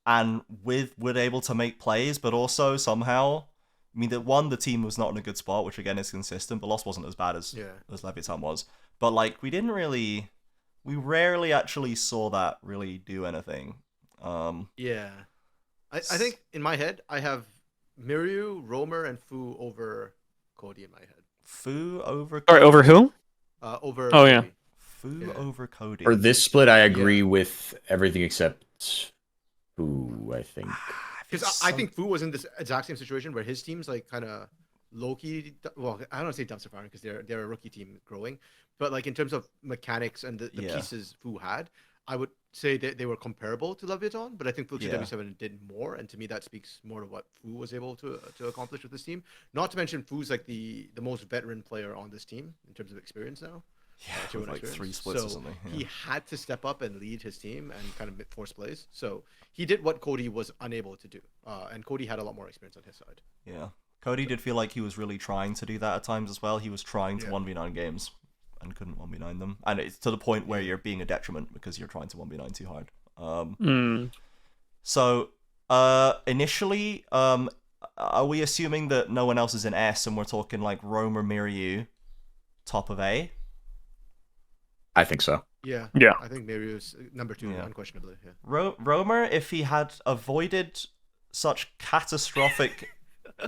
and would able to make plays, but also somehow, I mean, the team was not in a good spot, which again is consistent, but Lost wasn't as bad as Leviathan was. But like, we rarely actually saw that really do anything. I think in my head I have Miru, Romer, and Fu over Cody in my head. Fu over. Sorry, over who? Over. Oh yeah. Fu over Cody. For this split, I agree with everything except Fu. I think because I think Fu was in this exact same situation where his team's like kind of Loki. Well, I don't want to say dumpster fire because they're a rookie team growing, but like in terms of mechanics and the Yeah. pieces Fu had, I would say that they were comparable to Leviathan, but I think Fuji Yeah. W7 did more, and to me that speaks more to what Fu was able to accomplish with this team. Not to mention Fu's like the most veteran player on this team in terms of experience now. Yeah, Tier with one like experience. 3 splits So or something. Yeah. he had to step up and lead his team and kind of force plays. So he did what Cody was unable to do, and Cody had a lot more experience on his side. Yeah. Cody did feel like he was really trying to do that at times as well. He was trying to Yeah. 1v9 games and couldn't 1v9 them. And it's to the point where you're being a detriment because you're trying to 1v9 too hard. So, initially, are we assuming that no one else is in S and we're talking like Romer, Miryu, top of A? I think so. Yeah. Yeah. I think maybe it was number 2, Yeah. unquestionably. Yeah. Romer, if he had avoided such catastrophic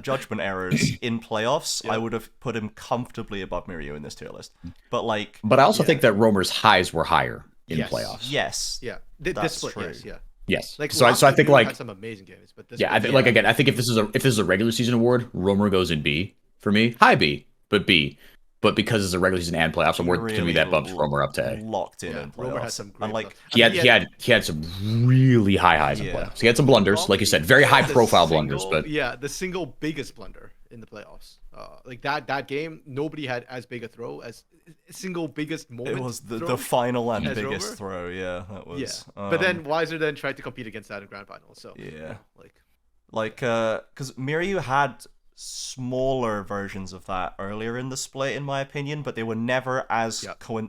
judgment errors in playoffs, I would have put him comfortably above Miryu in this tier list. But like, But I also Yeah. think that Romer's highs were higher in Yes. playoffs. yes, Yeah. This That's split, true. yes, yeah. Yes. Like So I last year, think Mirror like had some amazing games, but this yeah, I split, think like again, I think if this is a regular season award, Romer goes in B for me. High B, but B. But because it's a regular season and playoffs award, to me that bumps Romer up to A. locked in yeah, in Romer had playoffs. some And great like, stuff. I He mean, had some really high highs in Yeah. playoffs. He had some blunders, like you said, very high the profile blunders, single- but yeah, the single biggest blunder in the playoffs. Like that game, nobody had as big a throw as single biggest moment. it was the throw. final and as biggest Romer? throw. Yeah, that was. Yeah, but then Weiser then tried to compete against that in grand finals. So Yeah. like because Miryu had smaller versions of that earlier in the split, in my opinion, but they were never as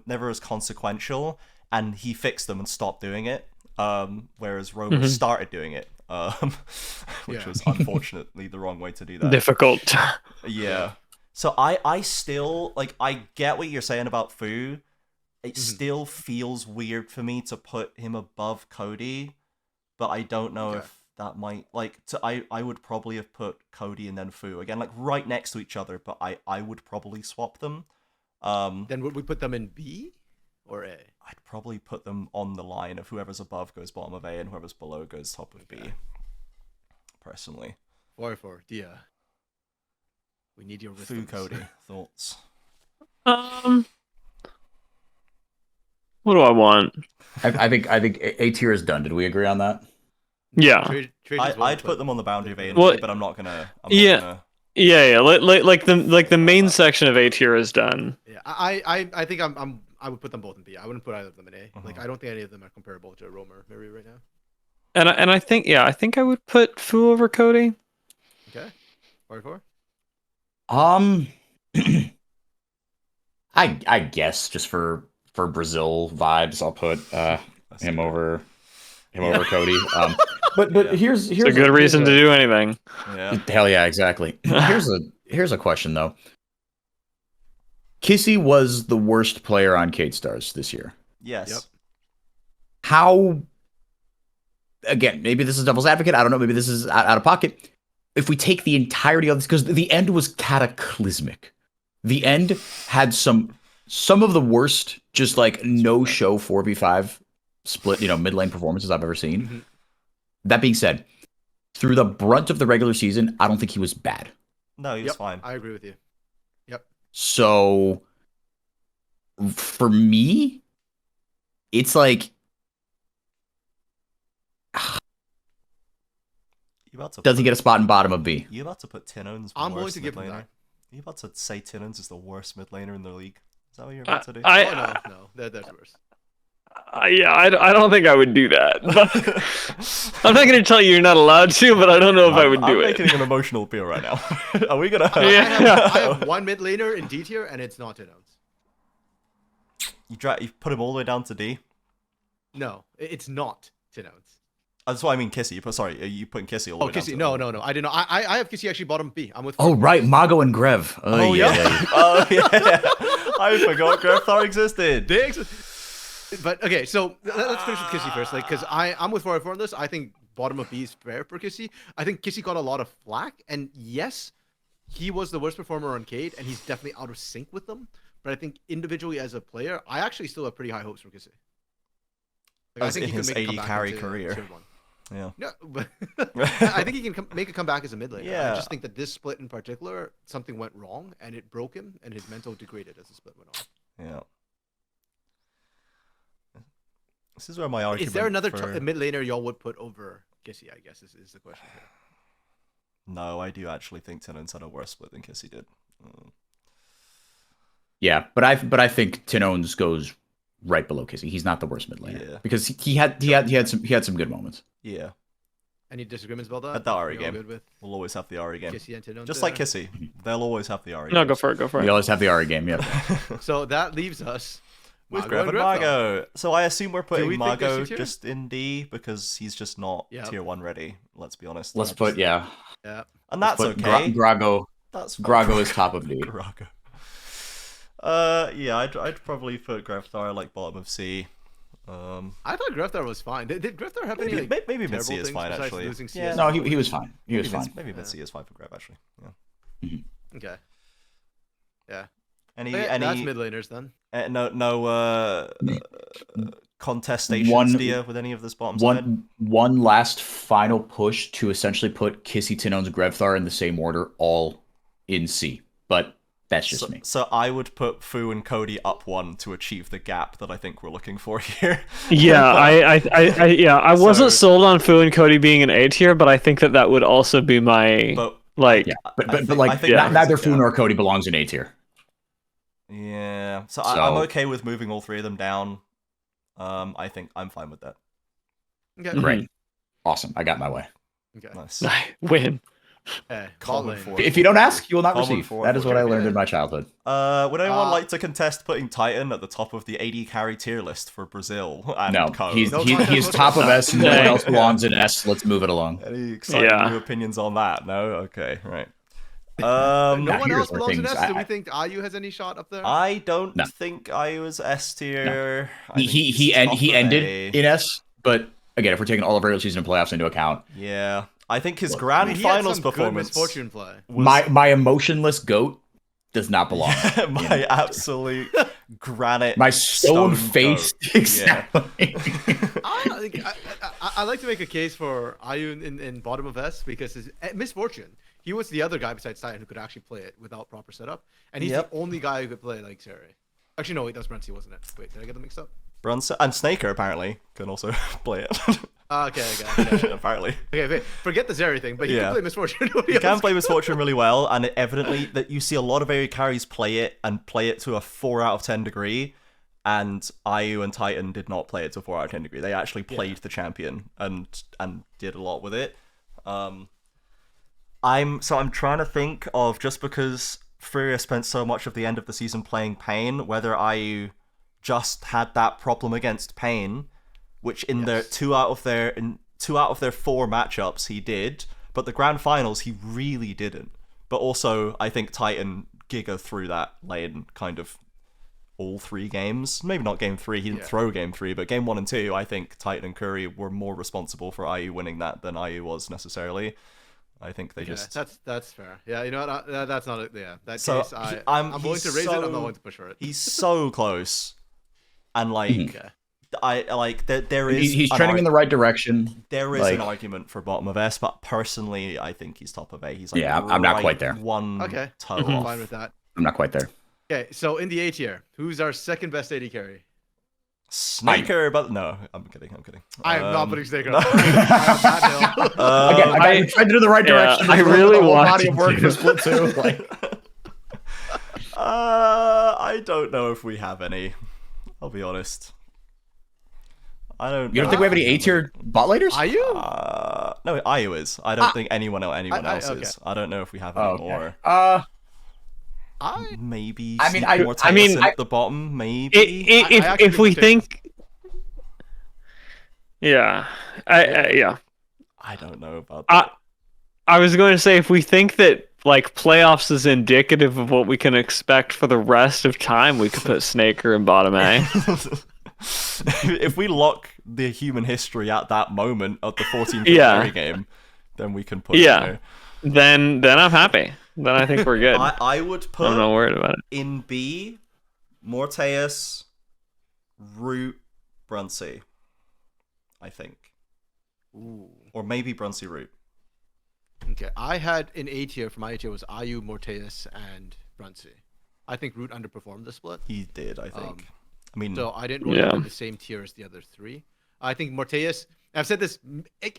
never as consequential, and he fixed them and stopped doing it. Whereas Romer started doing it, which Yeah. was unfortunately the wrong way to do that. Difficult. Yeah. So I still like, I get what you're saying about Fu. It still feels weird for me to put him above Cody, but I don't know if that might I would probably have put Cody and then Fu again, like right next to each other, but I would probably swap them. then would we put them in B or A? I'd probably put them on the line of whoever's above goes bottom of A and whoever's below goes top of B. Personally. 4-4, Dia. We need your Fu, wisdom. Cody, thoughts? What do I want? I think A tier is done. Did we agree on that? Yeah. I'd put them on the boundary of A and Well, B, but I'm not gonna. Yeah, like the main section of A tier is done. Yeah, I think I would put them both in B. I wouldn't put either of them in A. Like I don't think any of them are comparable to Romer Mary right now. And I think I would put Fu over Cody. Okay, 4-4. I guess just for Brazil vibes, I'll put him over Cody. But here's It's a good reason to do anything. Yeah. Hell yeah, exactly. Here's a question though. Kissy was the worst player on Cade Stars this year. Yes. Yep. How? Again, maybe this is devil's advocate. I don't know. Maybe this is out of pocket. If we take the entirety of this, because the end was cataclysmic. The end had some of the worst, just like no show 4v5 split, mid lane performances I've ever seen. Mm-hmm. That being said, through the brunt of the regular season, I don't think he was bad. No, he was fine. I agree with you. Yep. So for me, it's like does he get a spot in bottom of B? You about to put Tinons? I'm going to give him that. You about to say Tinons is the worst mid laner in the league? Is that what you're about to do? No, that's worse. Yeah, I don't think I would do that. But I'm not going to tell you you're not allowed to, but I don't know if I would do I'm it. making an emotional appeal right now. Are we gonna? Yeah. I have one mid laner in D tier, and it's not Tinons. You put him all the way down to D. No, it's not Tinons. That's why I mean Kissy. You putting Kissy all the way down Kissy. to No. I didn't know. I have Kissy actually bottom B. I'm with. Oh right, Mago and Grev. Oh yeah. Oh yeah. I forgot Grefthar existed. They exist. But okay, so let's finish with Kissy first, like, because I'm with 4-4 on this. I think bottom of B is fair for Kissy. I think Kissy got a lot of flack, and yes, he was the worst performer on Cade, and he's definitely out of sync with them. But I think individually as a player, I actually still have pretty high hopes for Kissy. Like, As in his AD carry career. tier one. Yeah. No, but I think he can make a comeback as a mid laner. Yeah. I just think that this split in particular, something went wrong and it broke him, and his mental degraded as the split went on. Yeah. This is where my argument. Is there another for... mid laner y'all would put over Kissy? I guess is the question here. No, I do actually think Tinon's had a worse split than Kissy did. Yeah, but I think Tinone's goes right below Kissy. He's not the worst mid laner because he had some good moments. Yeah. Any disagreements about that? At the Ari You're all game, good with we'll always have the Ari game. Kissy and Tinone Just there? like Kissy, they'll always have the Ari. No, games. go for it. We always have the Ari game. Yeah. So that leaves us With Margo Gref and Gref, Margo. So I assume we're putting we think Margo Kissy tier? just in D because he's just not tier 1 ready. Let's be honest. Let's put yeah. Yeah. And that's Let's put okay. Grago. That's fine. Grago is top of D. Grago. Yeah, I'd probably put Grefthar like bottom of C. I thought Grefthar was fine. Did Grefthar have any Maybe terrible mid C is things fine besides actually. losing CS? Yeah, No, he was fine. He was maybe fine. Maybe mid C is fine for Gref actually. Yeah. Okay. Yeah. Any That's mid laners then. no contestations here with any of this bottom side? One last final push to essentially put Kissy, Tinone's, Grevthar in the same order, all in C. But that's just me. So I would put Fu and Cody up one to achieve the gap that I think we're looking for here. Yeah, I wasn't sold on Fu and Cody being an A tier, but I think that would also be my like. Yeah, but I think neither Fu nor Cody belongs in A tier. Yeah, so I'm okay with moving all three of them down. I think I'm fine with that. Okay. Great, awesome. I got my way. Okay. Nice. Win. Common lane. for If you don't ask, you will not Common receive. for That is what I sure. learned in my childhood. Would anyone like to contest putting Titan at the top of the AD carry tier list for Brazil and No, Co? he's No he's contest top of S. No one Yeah. else belongs in S. Let's move it along. Any exciting Yeah. new opinions on that? No? Okay, right. No Now, one here's else where belongs in things- S. Do we think IU has any shot up there? I don't No. think I was S tier. I think He he's top of ended A. in S. But again, if we're taking all of regular season playoffs into account, Yeah, I think his I grand mean, he had finals some good performance. misfortune play. my emotionless goat does not belong. My absolute granite, My stone face. goat. Exactly. I like to make a case for IU in bottom of S because his misfortune. He was the other guy besides Titan who could actually play it without proper setup, and he's the only guy who could play like Sari. Actually, no, that was Brunty, wasn't it? Wait, did I get them mixed up? Brunson and Snaker apparently can also play it. Okay. Apparently. Okay, wait, forget the Zeri thing, but he Yeah. can play misfortune. He can play Misfortune really well, and evidently that you see a lot of AD carries play it and play it to a 4 out of 10 degree, and IU and Titan did not play it to a 4 out of 10 degree. They actually played the champion and did a lot with it. I'm trying to think of, just because FURIA spent so much of the end of the season playing Pain, whether IU just had that problem against Pain, which in their 2 out of their 4 matchups he did, but the grand finals he really didn't. But also I think Titan Giga threw that lane kind of all 3 games. Maybe not game 3, he didn't throw game 3, but game 1 and 2 I think Titan and Curry were more responsible for IU winning that than IU was necessarily. I think they just... That's fair. Yeah, you know what? That's not it. Yeah, that So case, I'm willing to raise it. I'm not willing to push for it. He's so close, and like I like there is He's an trending in the right direction. There is like- an argument for bottom of S, but personally I think he's top of A. He's like I'm not quite there. One toe I'm off. fine with that. I'm not quite there. Okay, so in the A tier, who's our second best AD carry? Snaker, but no, I'm kidding. I am not putting Snaker. no. on that hill. Again, I trended in the right direction. I really want wanted body of work to. for split two. Like, I don't know if we have any. I'll be honest. I don't. you don't think we have any A tier bot laters? IU? No, IU is. I don't think anyone else okay. is. I don't know if we have any more. Maybe. I mean, at the bottom. Maybe. If we think, yeah, yeah. I don't know about that. I was going to say, if we think that like playoffs is indicative of what we can expect for the rest of time, we could put Snaker in bottom A. If we lock the human history at that moment at the 14th game, then we can put it there. Then I'm happy. Then I think we're good. I would put I'm not worried about it. in B, Morteus, Root, Brunsey. I think. Ooh. Or maybe Brunsey Root. Okay, I had in A tier for my A tier was Ayu, Morteus, and Brunsey. I think Root underperformed the split. He did, I think. I mean, So I didn't really put the same tier as the other three. I think Morteus, I've said this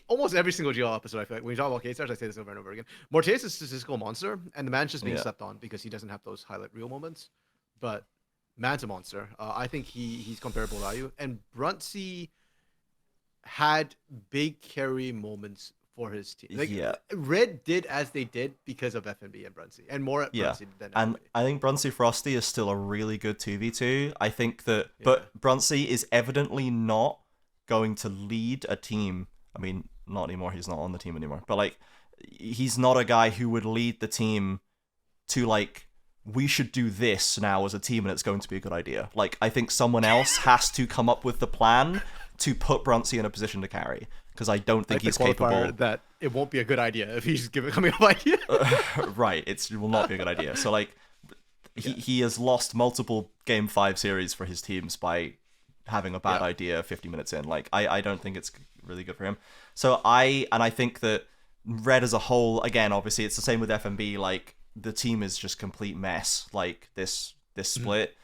almost every single GL episode, I feel like. When you talk about K-Stars, I say this over and over again. Morteus is a statistical monster, and the man's just being slept on because he doesn't have those highlight reel moments. But man's a monster. I think he's comparable to Ayu. And Brunsey had big carry moments for his team. Like, Red did as they did because of FNB and Brunsey, and more at Brunsey than FNB. And I think Brunsey Frosty is still a really good 2v2. I think that, but Brunsey is evidently not going to lead a team. I mean, not anymore. He's not on the team anymore. But like, he's not a guy who would lead the team to like, we should do this now as a team, and it's going to be a good idea. Like, I think someone else has to come up with the plan to put Brunsey in a position to carry. Because I don't think he's capable. That it won't be a good idea if he's coming up with idea. Right, it will not be a good idea. So like, he has lost multiple Game 5 series for his teams by having a bad idea 50 minutes in. Like, I don't think it's really good for him. So I think that Red as a whole, again, obviously it's the same with FMB. Like, the team is just complete mess. Like this split,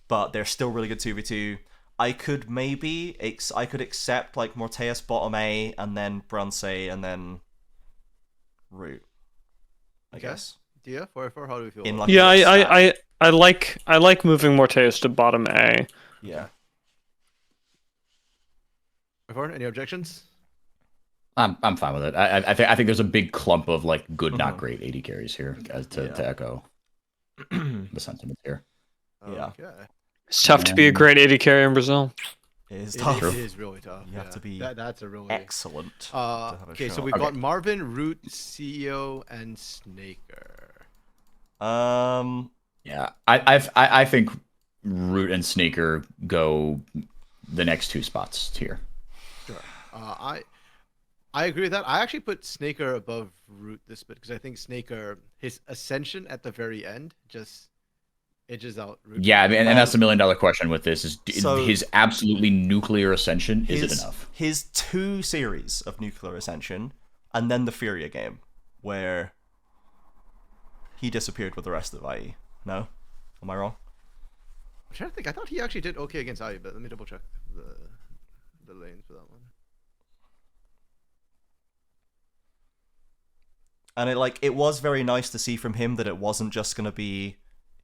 but they're still really good 2v2. I could accept like Morteus bottom A and then Brunsey and then Root. I guess. Yeah, for how do we feel? I like moving Morteus to bottom A. Yeah. Any objections? I'm fine with it. I think there's a big clump of like good, not great 80 carries here to echo the sentiment here. Yeah. Okay. It's tough to be a great 80 carry in Brazil. It is tough. It is really tough. You have to be that's a really excellent. Okay, so we've got Marvin, Root, CEO, and Snaker. Yeah, I think Root and Snaker go the next two spots here. Sure. I agree with that. I actually put Snaker above Root this bit because I think Snaker, his ascension at the very end just edges out Root. Yeah, I mean, and that's the $1 million question with this is his absolutely nuclear ascension. Is it enough? His 2 series of nuclear ascension, and then the FURIA game, where he disappeared with the rest of IE. No, am I wrong? I'm trying to think. I thought he actually did okay against IE, but let me double check the lanes for that one. And it was very nice to see from him that it wasn't just gonna be.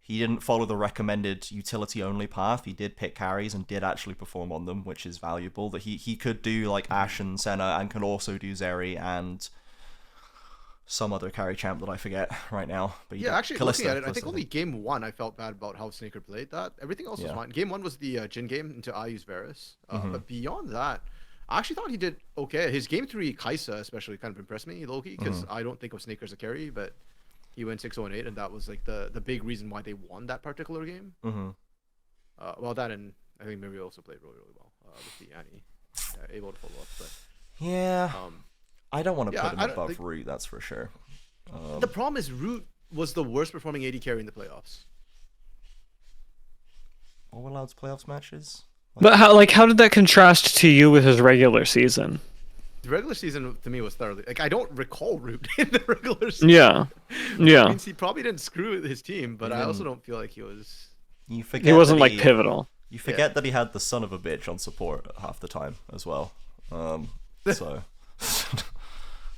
He didn't follow the recommended utility-only path. He did pick carries and did actually perform on them, which is valuable. That he could do like Ashe and Senna and can also do Zeri and some other carry champ that I forget right now. But actually, looking at it, I think only game 1 I felt bad about how Snaker played that. Everything else was fine. Game 1 was the Jin game into IU's Varus. But beyond that, I actually thought he did okay. His game 3 Kaisa especially kind of impressed me, low-key, because I don't think of Snaker as a carry, but he went 6-0-8, and that was like the big reason why they won that particular game. Well, that and I think Miri also played really, really well with the Annie, able to follow up. But I don't want to put him above Root, that's for sure. The problem is Root was the worst performing AD carry in the playoffs. Are we allowed to playoffs matches? But how did that contrast to you with his regular season? The regular season to me was thoroughly I don't recall Root in the regular season. Yeah. I mean, he probably didn't screw his team, but I also don't feel like he was. You forget he wasn't like pivotal. You forget that he had the son of a bitch on support half the time as well. So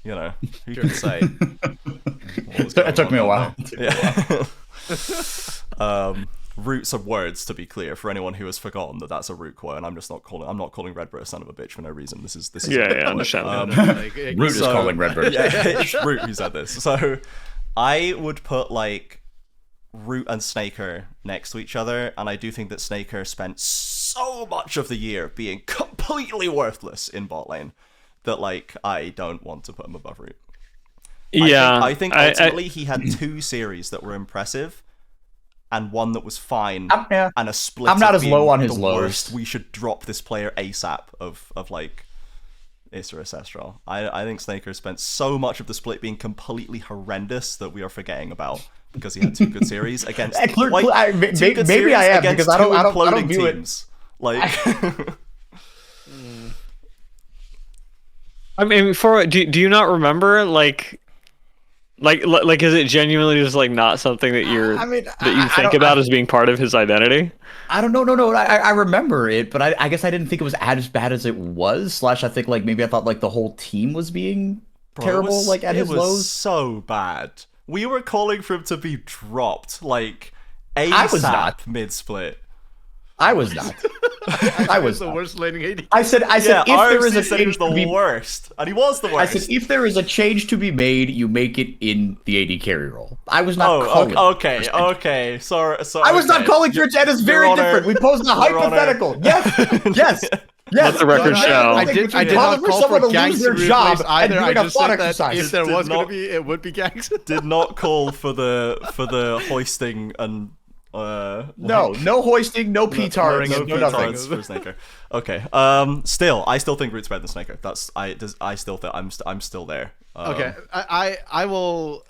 you know, who can say? It took me a while. Root some words, to be clear, for anyone who has forgotten that that's a Root quote, and I'm not calling Redbird a son of a bitch for no reason. This is I understand. Root is calling Redbird. It's Root who said this. So I would put like Root and Snaker next to each other, and I do think that Snaker spent so much of the year being completely worthless in bot lane that like I don't want to put him above Root. I think ultimately he had 2 series that were impressive. And one that was fine, and a split. I'm not as low on his lows. Worst, we should drop this player ASAP of like Isra Ancestral. I think Snaker spent so much of the split being completely horrendous that we are forgetting about because he had 2 good series against maybe I am because I don't view teams. Like I mean, do you not remember like is it genuinely just like not something that I mean, that you think about as being part of his identity? I don't know. No. I remember it, but I guess I didn't think it was as bad as it was. Slash, I think like maybe I thought like the whole team was being terrible, like at his lows. It was so bad. We were calling for him to be dropped like I was ASAP not. mid-split. I was not. I was the not. worst laning AD. I said if there is a said he was change to the be worst, and he was the worst. I said if there is a change to be made, you make it in the AD carry role. I was not calling. Okay. Sorry. I was not calling for it. That is very different. We posed a hypothetical. Yes. Let the record show. I did not call someone for to lose their gangs job either. and I doing a just thought said that exercise. if there was going to be, it would be gangs. Did not call for the hoisting and no hoisting, no P-tards, no nothing. for Snaker. Okay. Still, I still think Root's better than Snaker. I still think I'm still there. Okay. I will.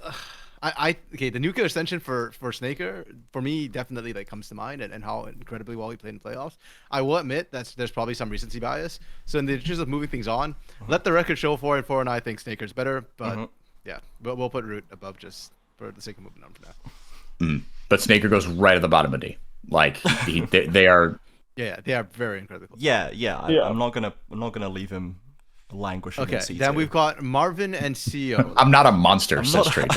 Okay, the nuclear extension for Snaker for me definitely like comes to mind and how incredibly well he played in playoffs. I will admit there's probably some recency bias. So in the interest of moving things on, let the record show 4-4, and I think Snaker's better. But yeah, but we'll put Root above just for the sake of moving on for now. But Snaker goes right at the bottom of D. Like they are. Yeah, they are very incredibly close. Yeah. I'm not gonna leave him languishing. Okay, in C2. then we've got Marvin and CEO. I'm not a monster, says Trade.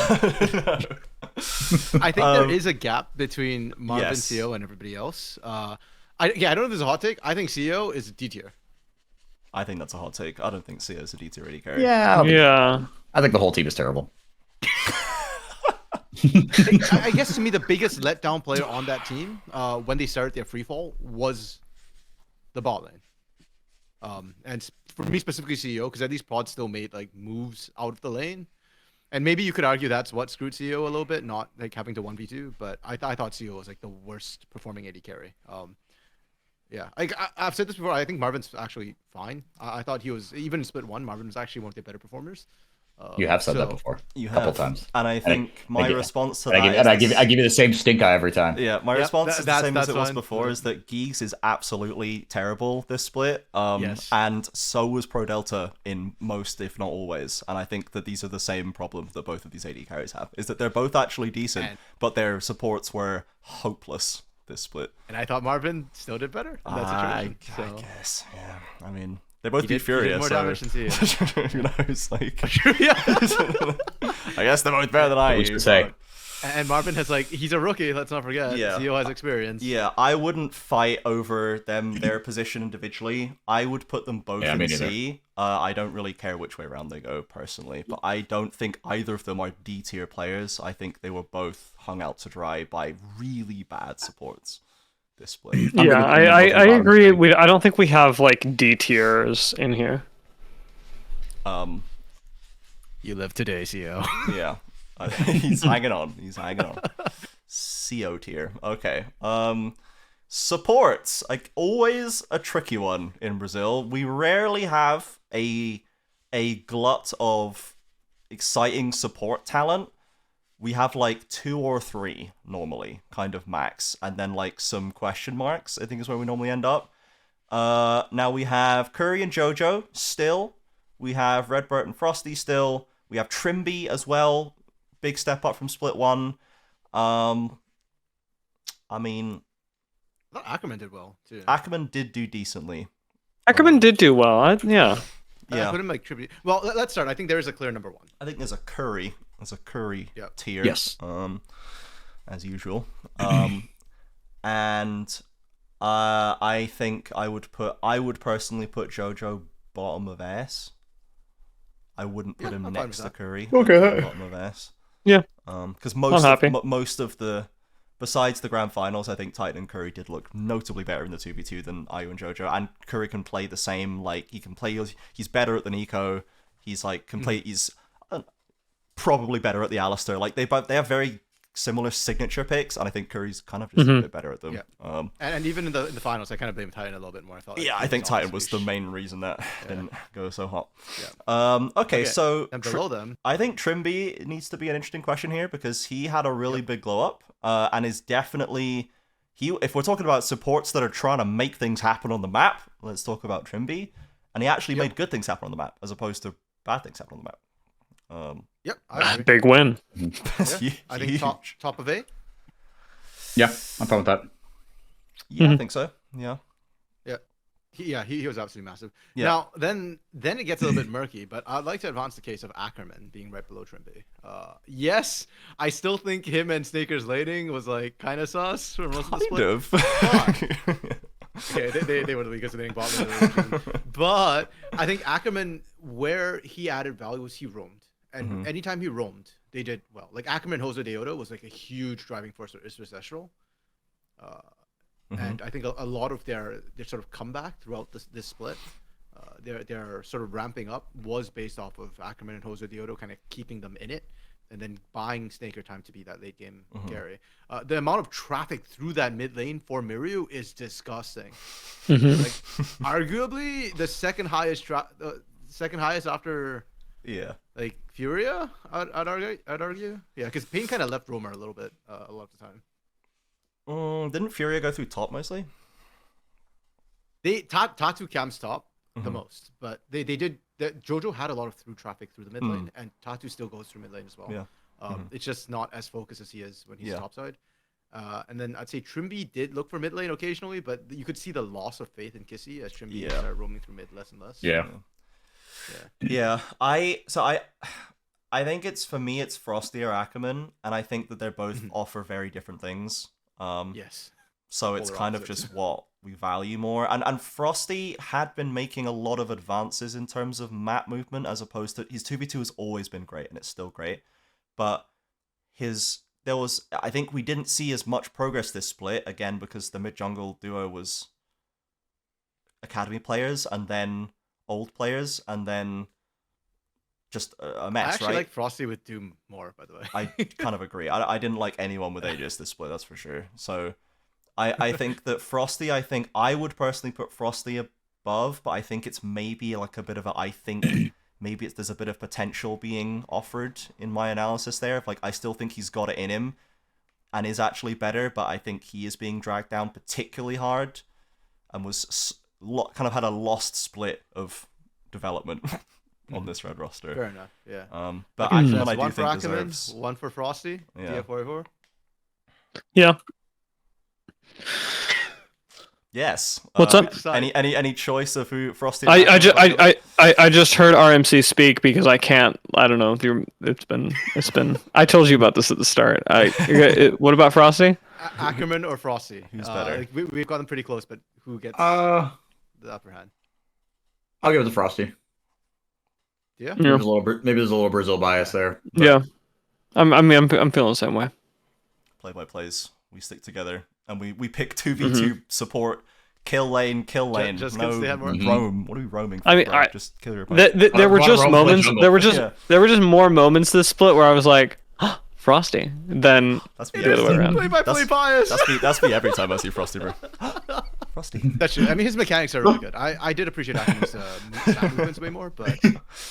I think there is a gap between Marvin, Yes. CEO, and everybody else. I don't know if there's a hot take. I think CEO is D tier. I think that's a hot take. I don't think CEO is a D2 AD carry. Yeah. I think the whole team is terrible. I guess to me the biggest letdown player on that team when they started their free fall was the bot lane. And for me specifically CEO, because at least Pod still made like moves out of the lane. And maybe you could argue that's what screwed CEO a little bit, not like having to 1v2, but I thought CEO was like the worst performing AD carry. Yeah, I've said this before. I think Marvin's actually fine. I thought he was, even in split one, Marvin was actually one of the better performers. You have said that before. You a couple have. times. And I think my response to that I give you the same stink eye every time. Yeah, my response is the same as it was fine. before, is that Geeks is absolutely terrible this split. Yes. And so was Pro Delta in most, if not always. And I think that these are the same problem that both of these AD carries have, is that they're both actually decent, but their supports were hopeless this split. And I thought Marvin still did better in that situation. I guess, yeah. I mean, they both beat He Furia, did more so damage than CEO. who knows? Like, Yeah. I guess they're both better than I We do. should say. And Marvin has like, he's a rookie, let's not forget. Yeah. CEO has experience. Yeah, I wouldn't fight over their position individually. I would put them both Yeah, me in neither. C. I don't really care which way around they go personally, but I don't think either of them are D tier players. I think they were both hung out to dry by really bad supports this split. Yeah, I agree. I don't think we have like D tiers in here. You live today, CEO. Yeah. He's hanging on. CO tier. Okay. Supports. Like, always a tricky one in Brazil. We rarely have a glut of exciting support talent. We have like 2 or 3 normally, kind of max, and then like some question marks, I think is where we normally end up. Now we have Curry and Jojo still. We have Redbert and Frosty still. We have Trimby as well. Big step up from split 1. I mean, I thought Ackerman did well too. Ackerman did do decently. Ackerman did do well. Yeah. Yeah. I put him like tribute. Well, let's start. I think there is a clear number 1. I think there's a Curry. There's a Curry tier. Yes. As usual. And I think I would personally put Jojo bottom of S. I wouldn't put him I'm fine next with to that. Curry. Okay. Bottom of S. Yeah. Because happy. most of the, besides the grand finals, I think Titan and Curry did look notably better in the 2v2 than Ayu and Jojo. And Curry can play the same, like, he can play, he's better at the Nico. He's like, he's probably better at the Alistair. Like, they have very similar signature picks, and I think Curry's kind of just a bit better at them. Yeah. And even in the finals, I kind of blame Titan a little bit more. I felt. Like I think Titan was the main reason that didn't go so hot. Yeah. Okay, so and below them, I think Trimby needs to be an interesting question here because he had a really big glow up, and is definitely if we're talking about supports that are trying to make things happen on the map, let's talk about Trimby. and he actually made good things happen on the map as opposed to bad things happen on the map. Yep, I agree. Big win. Yeah, I think top of 8. Yeah, I'm fine with that. Yeah, I think so. Yeah. He was absolutely massive. Yeah. Now, then it gets a little bit murky, but I'd like to advance the case of Ackerman being right below Trimby. Yes, I still think him and Snaker's laning was like kind of sus for most of the split. Okay, they were the weakest laning bot lane. But I think Ackerman, where he added value was he roamed. And anytime he roamed, they did well. Like Ackerman Jose Deodo was like a huge driving force for Istral. And I think a lot of their sort of comeback throughout this split, their sort of ramping up was based off of Ackerman and Jose Deodo kind of keeping them in it, and then buying Snaker time to be that late game carry. The amount of traffic through that mid lane for Miryu is disgusting. Like arguably the second highest after like Furia. I'd argue. Yeah, because Pain kind of left Roamer a little bit a lot of the time. Didn't Furia go through top mostly? They Tatu cams top the most, but they did. Jojo had a lot of through traffic through the mid lane, and Tatu still goes through mid lane as well. Yeah. It's just not as focused as he is when he's topside. And then I'd say Trimby did look for mid lane occasionally, but you could see the loss of faith in Kissy as Trimby started roaming through mid less and less. Yeah. I think it's, for me, it's Frosty or Ackerman, and I think that they're both offer very different things. Yes. So it's kind of just what we value more. And Frosty had been making a lot of advances in terms of map movement, as opposed to his 2v2 has always been great, and it's still great. But I think we didn't see as much progress this split, again, because the mid-jungle duo was academy players, and then old players, and then just a mess, I actually right? like Frosty with Doom more, by the way. I kind of agree. I didn't like anyone with Aegis this split, that's for sure. So I think that Frosty, I would personally put Frosty above, but I think it's maybe like a bit of I think maybe there's a bit of potential being offered in my analysis there. Like, I still think he's got it in him and is actually better, but I think he is being dragged down particularly hard and was kind of had a lost split of development on this red roster. Fair enough, yeah. But Okay, Ackerman, so I do one for think Ackerman, deserves. one for Frosty. Yeah. DF44. Yeah. Yes. What's up? Any choice of who Frosty? I just heard RMC speak because I can't. I don't know. It's been. I told you about this at the start. What about Frosty? Ackerman or Frosty? Who's better? Like, we've gotten pretty close, but who gets the upper hand? I'll give it to Frosty. Yeah. Maybe there's a little Brazil bias there. But... Yeah. I'm feeling the same way. Play by plays. We stick together and we pick 2v2 support. Kill lane. Just no because they have more roam. What are we roaming for? I mean, bro? Just kill your opponent. There were just moments. There were just Yeah. there were just more moments this split where I was like, Frosty. Then That's the other way around. Play-by-play bias. That's me every time I see Frosty, bro. Frosty. That's true. I mean, his mechanics are really good. I did appreciate Ackerman's map movements way more, but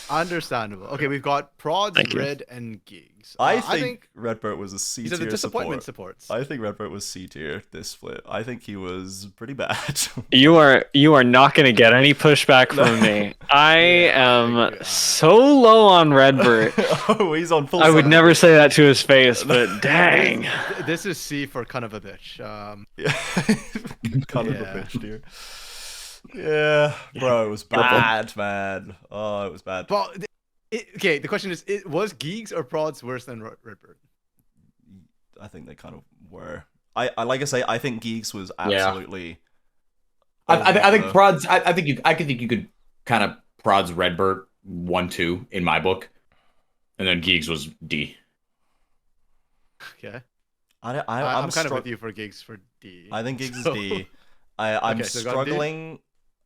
understandable. Okay, we've got Prods, Red, and Gigs. I think Redbert was a C These are the tier disappointment support. supports. I think Redbert was C tier this split. I think he was pretty bad. You are not going to get any pushback from me. I am so low on Redbert. Oh, he's on full. I would side. never say that to his face, but dang. This is C for kind of a bitch. Yeah. Kind of a bitch, dear. Yeah, bro, it was bad, man. Oh, it was bad. Well, okay, the question is, was Geeks or Prods worse than Redbird? I think they kind of were. I like I say, I think Geeks was absolutely. I think Prods. I think you could kind of Prods Redbird 1-2 in my book, and then Geeks was D. Okay. I'm kind of with you for Gigs for D. I think Gigs is D. I'm so struggling.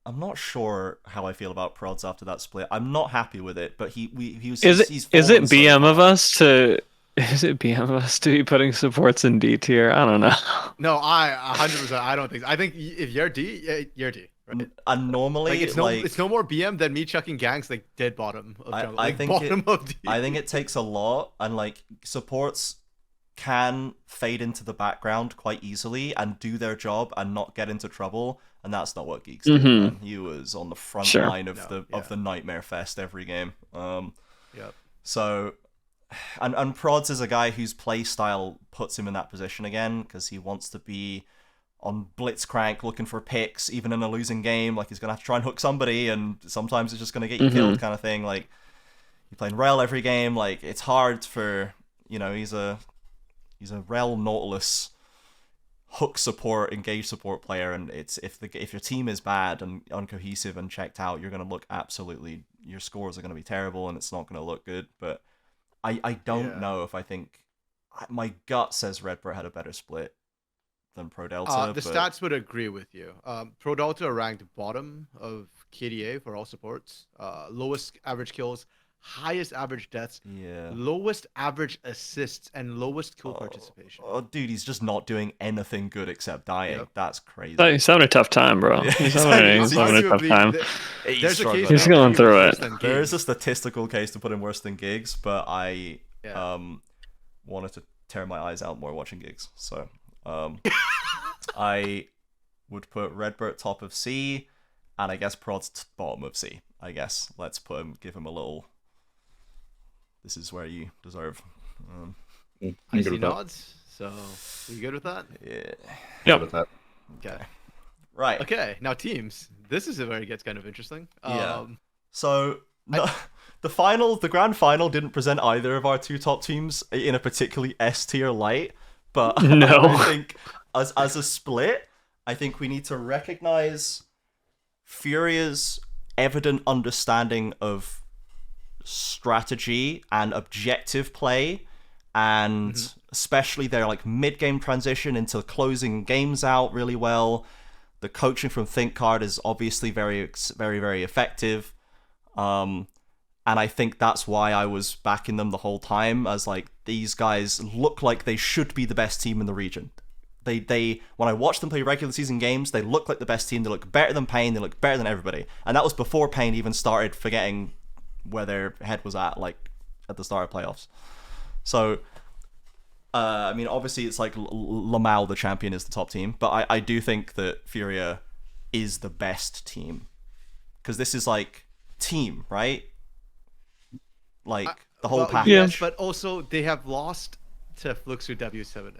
I'm not sure how I feel about Prods after that split. I'm not happy with it, but he was. Is it fallen so BM of far. us to? Is it BM of us to be putting supports in D tier? I don't know. No, I 100%. I don't think. I think if you're D, you're D. Right? And normally, like, it's no more BM than me chucking ganks like dead bottom of jungle. I Like, think bottom of D. I think it takes a lot, and like supports can fade into the background quite easily and do their job and not get into trouble, and that's not what Geeks did. Man. He was on the front line of the Nightmare Fest every game. So, and Prods is a guy whose play style puts him in that position again, because he wants to be on Blitzcrank looking for picks, even in a losing game. Like, he's gonna have to try and hook somebody, and sometimes it's just gonna get you killed, kind of thing. Like, you're playing Rel every game. Like, it's hard for, you know, he's a Rel Nautilus hook support, engage support player, and it's if your team is bad and uncohesive and checked out, you're gonna look absolutely, your scores are gonna be terrible, and it's not gonna look good. But I don't know if I think, my gut says Redbird had a better split than Pro Delta. The stats would agree with you. Pro Delta ranked bottom of KDA for all supports. Lowest average kills, highest average deaths, lowest average assists, and lowest kill participation. Oh, dude, he's just not doing anything good except dying. Yep. That's crazy. He's having a tough time, bro. He's having a tough time. He's going through it. There is a statistical case to put him worse than Gigs, but I wanted to tear my eyes out more watching Gigs. So I would put Redbird top of C, and I guess Prod's bottom of C. I guess let's give him a little. This is where you deserve. I see nods. So, you good with that? Yeah. Yep. With that. Okay. Right. Okay. Now teams. This is where it gets kind of interesting. So the grand final didn't present either of our two top teams in a particularly S tier light, but No. I think as a split, I think we need to recognize Furia's evident understanding of strategy and objective play, and especially their like mid-game transition into closing games out really well. The coaching from ThinkCard is obviously very, very, very effective. And I think that's why I was backing them the whole time, as like, these guys look like they should be the best team in the region. They when I watch them play regular season games, they look like the best team. They look better than Pain. They look better than everybody. And that was before Pain even started forgetting where their head was at, like at the start of playoffs. So, I mean, obviously it's like lmao, the champion, is the top team, but I do think that FURIA is the best team, because this is like team, right? Like the whole package. Yes, but also they have lost to Fluxu W7M.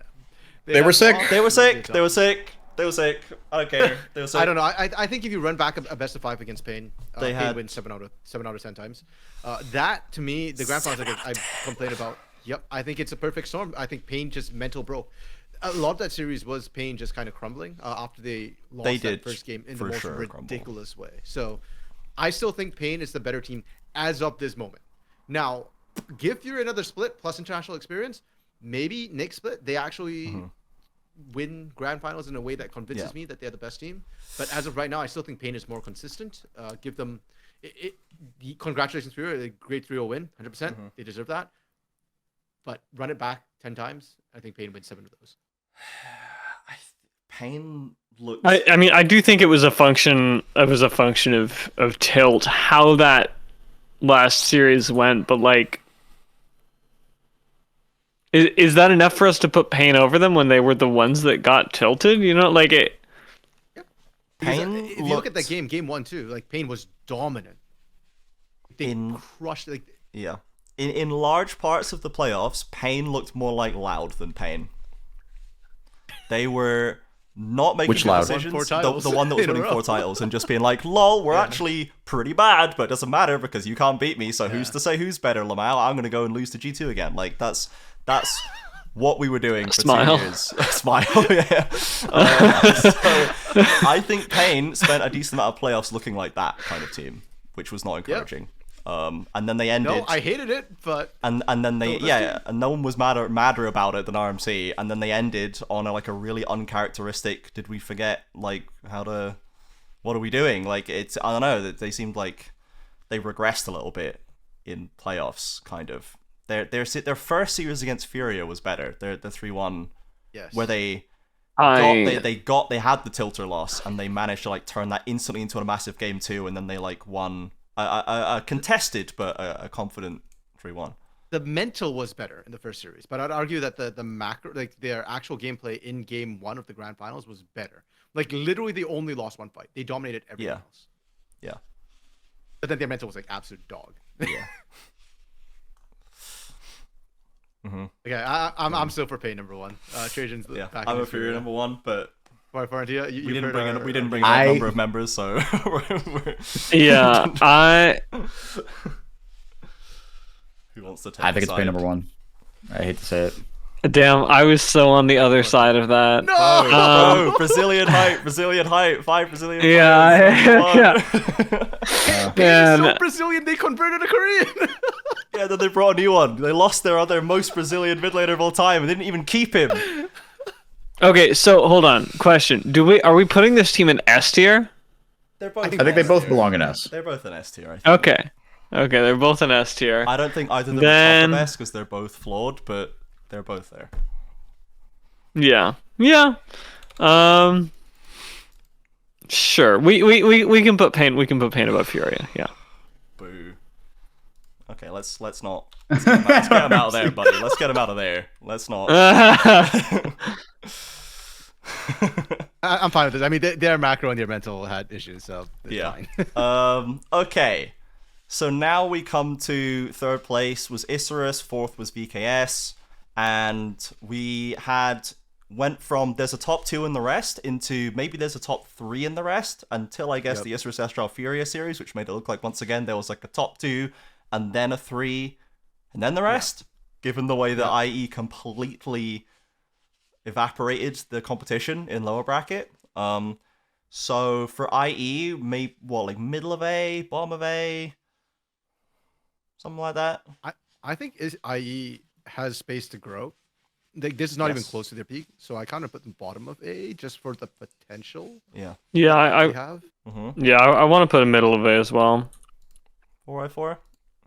They were sick. They were sick. They were sick. They were sick. I don't care. They were sick. I don't know. I think if you run back a best of 5 against Pain, They Pain had- wins 7 out of 10 times. That to me, the grand finals I complain about. Yep, I think it's a perfect storm. I think Pain just mental broke. A lot of that series was Pain just kind of crumbling after they lost that first game in the most ridiculous way. So I still think Pain is the better team as of this moment. Now, give Fury another split plus international experience. Maybe next split they actually win grand finals in a way that convinces me that they're the best team. But as of right now, I still think Pain is more consistent. Give them congratulations, Fury, a great 3-0 win, 100%. They deserve that. But run it back 10 times. I think Pain wins 7 of those. Pain looks. I mean, I do think it was a function. It was a function of tilt, how that last series went. But like, is that enough for us to put Pain over them when they were the ones that got tilted? You know, like it. Pain. If you look at that game 1 too, like Pain was dominant. They crushed. Like, yeah. In large parts of the playoffs, Pain looked more like Loud than Pain. They were not making Which good Loud? decisions. Won 4 titles The one that was in a winning row. 4 titles and just being like, lol, we're actually pretty bad, but it doesn't matter because you can't beat me, so who's to say who's better, lmao? I'm going to go and lose to G2 again. Like, that's what we were doing for Smile. 2 years. Smile, yeah. So I think Pain spent a decent amount of playoffs looking like that kind of team, which was not encouraging. And then they ended. no, I hated it, but And then they and no one was madder about it than RMC, and then they ended on a really uncharacteristic. Did we forget like what are we doing? Like, it's, I don't know, they seemed like they regressed a little bit in playoffs, kind of. Their first series against Furia was better. The 3-1 yes, where they had the tilter loss, and they managed to like turn that instantly into a massive game 2, and then they like won a contested but a confident 3-1. the mental was better in the first series, but I'd argue that the macro, like their actual gameplay in game 1 of the grand finals was better. Like literally, they only lost one fight. They dominated everything else. Yeah. But then their mental was like absolute dog. Yeah. Okay, I'm still for Pain number 1. Trajan's Yeah, back. I'm a Furia number 1, but Why, Farentia? we didn't bring up number of members, so Yeah, who wants to take? I think it's the Pain side? number 1. I hate to say it. damn, I was so on the other side of that. No! Oh, Brazilian hype, 5 Brazilian. Yeah, players, Pain is so Man. Brazilian, they converted a Korean. yeah. Then they brought a new one. They lost their other most Brazilian mid laner of all time and didn't even keep him. Okay, so hold on. Question: Are we putting this team in S tier? They're both. I think they both belong in S. They're both in S tier. I think. Okay, they're both in S tier. I don't think either of them Then- are the best because they're both flawed, but they're both there. Yeah. Sure. We can put Pain. We can put Pain above Furia. Yeah. Boo. Okay, let's not. Let's get him out of there, buddy. Let's get him out of there. Let's not. I'm fine with this. I mean, their macro and their mental had issues, so it's Yeah. fine. Okay. So now we come to third place was Isurus, fourth was VKS, and we went from there's a top 2 in the rest into maybe there's a top 3 in the rest until I guess the Isurus Astral Furia series, which made it look like once again there was like a top 2 and then a 3 and then the rest. Given the way that IE completely evaporated the competition in lower bracket. So for IE, maybe like middle of A, bottom of A, something like that. I think IE has space to grow. This is not even Yes. close to their peak, so I kind of put them bottom of A just for the potential Yeah. Yeah. they have. I want to put a middle of A as well. 4x4,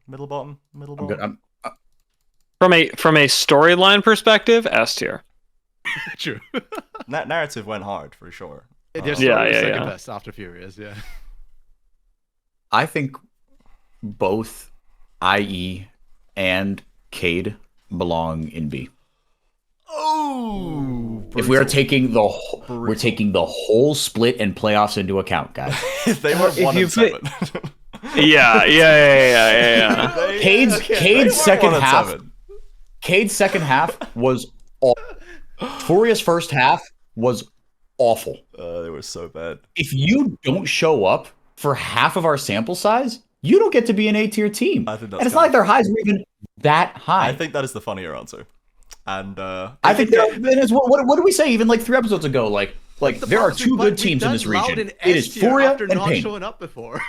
middle bottom, middle I'm bottom. good. From a storyline perspective, S tier. True. That narrative went hard for sure. Their Yeah, story was yeah, second yeah. best after Furious, yeah. I think both IE and Cade belong in B. Oh, If we are taking we're taking the whole split and playoffs into account, guys. they were 1 you and 7. Yeah. Cade's second half. Cade's second half was awful. Furia's first half was awful. They were so bad. If you don't show up for half of our sample size, you don't get to be an A tier team. I think that's and it's not like kinda- their highs were even that high. I think that is the funnier answer. And I think what did we say even like 3 episodes ago? Like there are 2 good teams in this region. It is Furia after and not Pain. showing up before.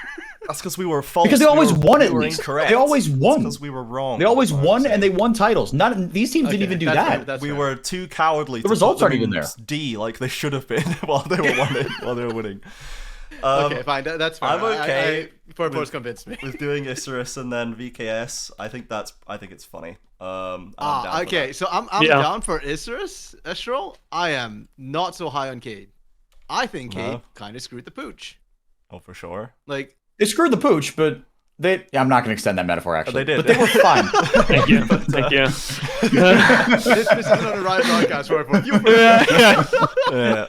that's because we were false. Because they always won we at were least. Incorrect. They always won. Because we were wrong. They always That's what I'm won saying. and they won titles. Not these teams didn't even do that. We were too cowardly. The results to put aren't them even in there. D like they should have been while they were winning. Okay, fine. That's fine. I'm okay Force convinced me. with doing Isurus and then VKS. I think it's funny. I'm down for Okay, that. so I'm down for Isurus, Estral. I am not so high on Cade. I think Cade kind of screwed the pooch. Oh, for sure. Like, They screwed the pooch, but I'm not going to extend that metaphor actually. They did. But they were fine. Thank you. Thank you. this isn't on a Riot broadcast. You Yeah.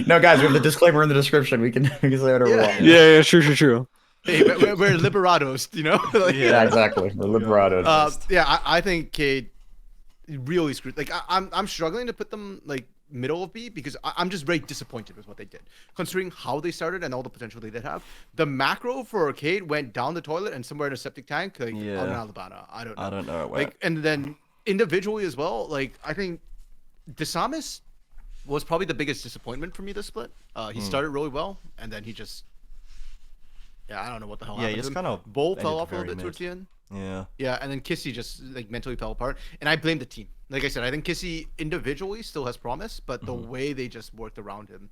No, guys, we have the disclaimer in the description. We can say whatever we want. Yeah. True. Hey, we're Liberados, you know? Like, Yeah, exactly. We're Liberados. yeah, I think Cade really screwed. Like, I'm struggling to put them like middle of B because I'm just very disappointed with what they did, considering how they started and all the potential they did have. The macro for Cade went down the toilet and somewhere in a septic tank, like out in Alabama. I don't know. Like, and then individually as well, like I think Desamis was probably the biggest disappointment for me this split. He started really well, and then he just, I don't know what the hell happened. he just to him. kind of Bull fell ended off a little very bit towards the end. Yeah. Yeah, and then Kissy just like mentally fell apart, and I blame the team. Like I said, I think Kissy individually still has promise, but the way they just worked around him,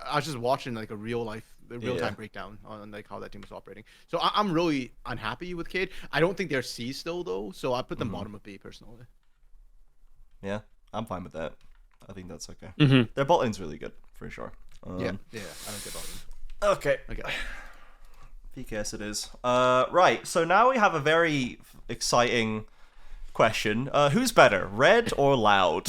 I was just watching like a real time breakdown on like how that team was operating. So I'm really unhappy with Cade. I don't think they're C still though, so I put them bottom of B personally. Yeah, I'm fine with that. I think that's okay. Mhm. Their bot lane's really good, for sure. Yeah, I don't get about them. Okay. Okay. VKS it is. Right, so now we have a very exciting question. Who's better, Red or Loud?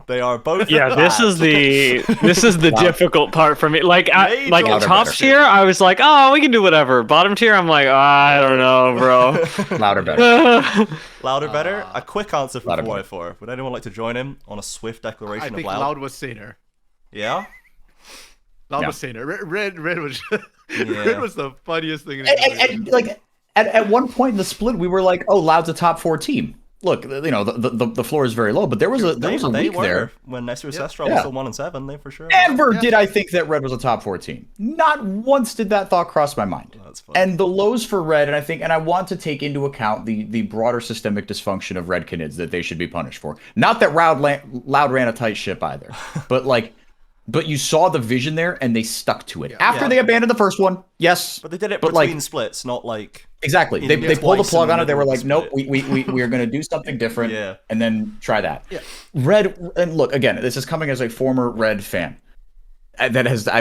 They are both Yeah, this is the difficult part for me. Like, Louder top better. tier, I was like, oh, we can do whatever. Bottom tier, I'm like, I don't know, bro. Louder better. Louder better? A quick answer from Louder 404. Would anyone like to join him on a swift declaration I of think Loud? Loud was saner. Yeah? Loud Yeah. was saner. Red was Yeah. Red was the funniest thing. In And, like at one point in the split, we were like, "Oh, Loud's a top 4 team." Look, you know, the floor is very low, but there was a They week were. there. When Nestor Yeah. Sestral was still 1-7, they for sure. Ever did I think that Red was a top 4 team? Not once did that thought cross my mind. That's funny. And the lows for Red, and I want to take into account the broader systemic dysfunction of Red Canids that they should be punished for. Not that Loud ran a tight ship either, but you saw the vision there, and they stuck to it. After they abandoned the first one, yes. But they did it but between splits, not like... Exactly. in They the pulled the twice plug in on the it. They were middle like, of the nope, split. we are going to do something different Yeah. and then try that. Yeah. Red, and look, again, this is coming as a former Red fan. I've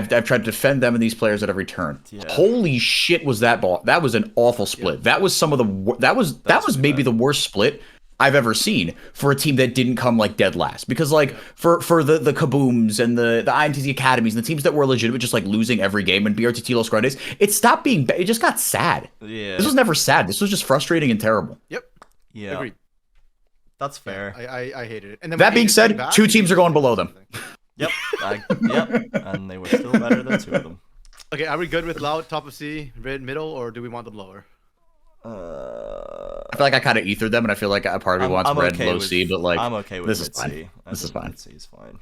tried to defend them and these players at every turn. Yeah. Holy shit, was that ball? That was an awful split. That was that was maybe the worst split I've ever seen for a team that didn't come like dead last. Because like for the Kabooms and the IMTZ Academies and the teams that were legitimate, just like losing every game and BRTT Los Grandes, it stopped being it just got sad. Yeah. This was never sad. This was just frustrating and terrible. Yep. Yeah. Agreed. That's fair. I hated it. And then That when being AJ said, came back, 2 teams are going below them. Yep. Yep. And they were still better than 2 of them. Okay, are we good with Loud top of C, Red middle, or do we want them lower? I feel like I kind of ethered them, and I feel like a part of me wants I'm Red okay low with- C, but like I'm okay with this is mid fine. C. This is fine. Mid C is fine.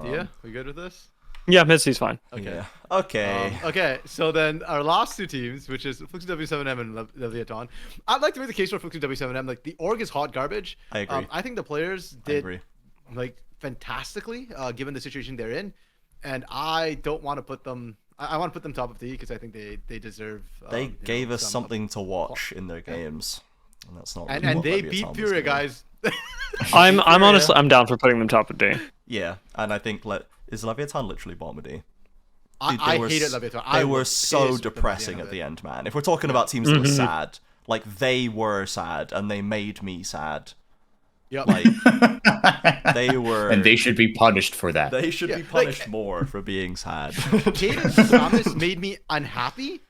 Yeah, we good with this? Yeah, Mitzi's fine. Okay. Yeah. Okay. Okay, so then our last 2 teams, which is Fluxy W7M and Leviathan. I'd like to make the case for Fluxy W7M. Like, the org is hot garbage. I agree. I think the players I did agree. like fantastically, given the situation they're in, and I don't want to put them. I want to put them top of D because I think they deserve. They gave us some- something to watch in their games. And that's not. and really what they Leviathan beat was Furia, doing. guys. I'm Furia. honestly I'm down for putting them top of D. Yeah, and I think is Leviathan literally bottom of D? Dude, I were hated s- Leviathan. They I were was so pissed with them depressing at at the the end end, man. If we're talking about teams that were sad, like they were sad, and they made me sad. Yep. Like they were, And they should be punished for that. they should Yeah, be like- punished more for being sad. Jaden Samus made me unhappy,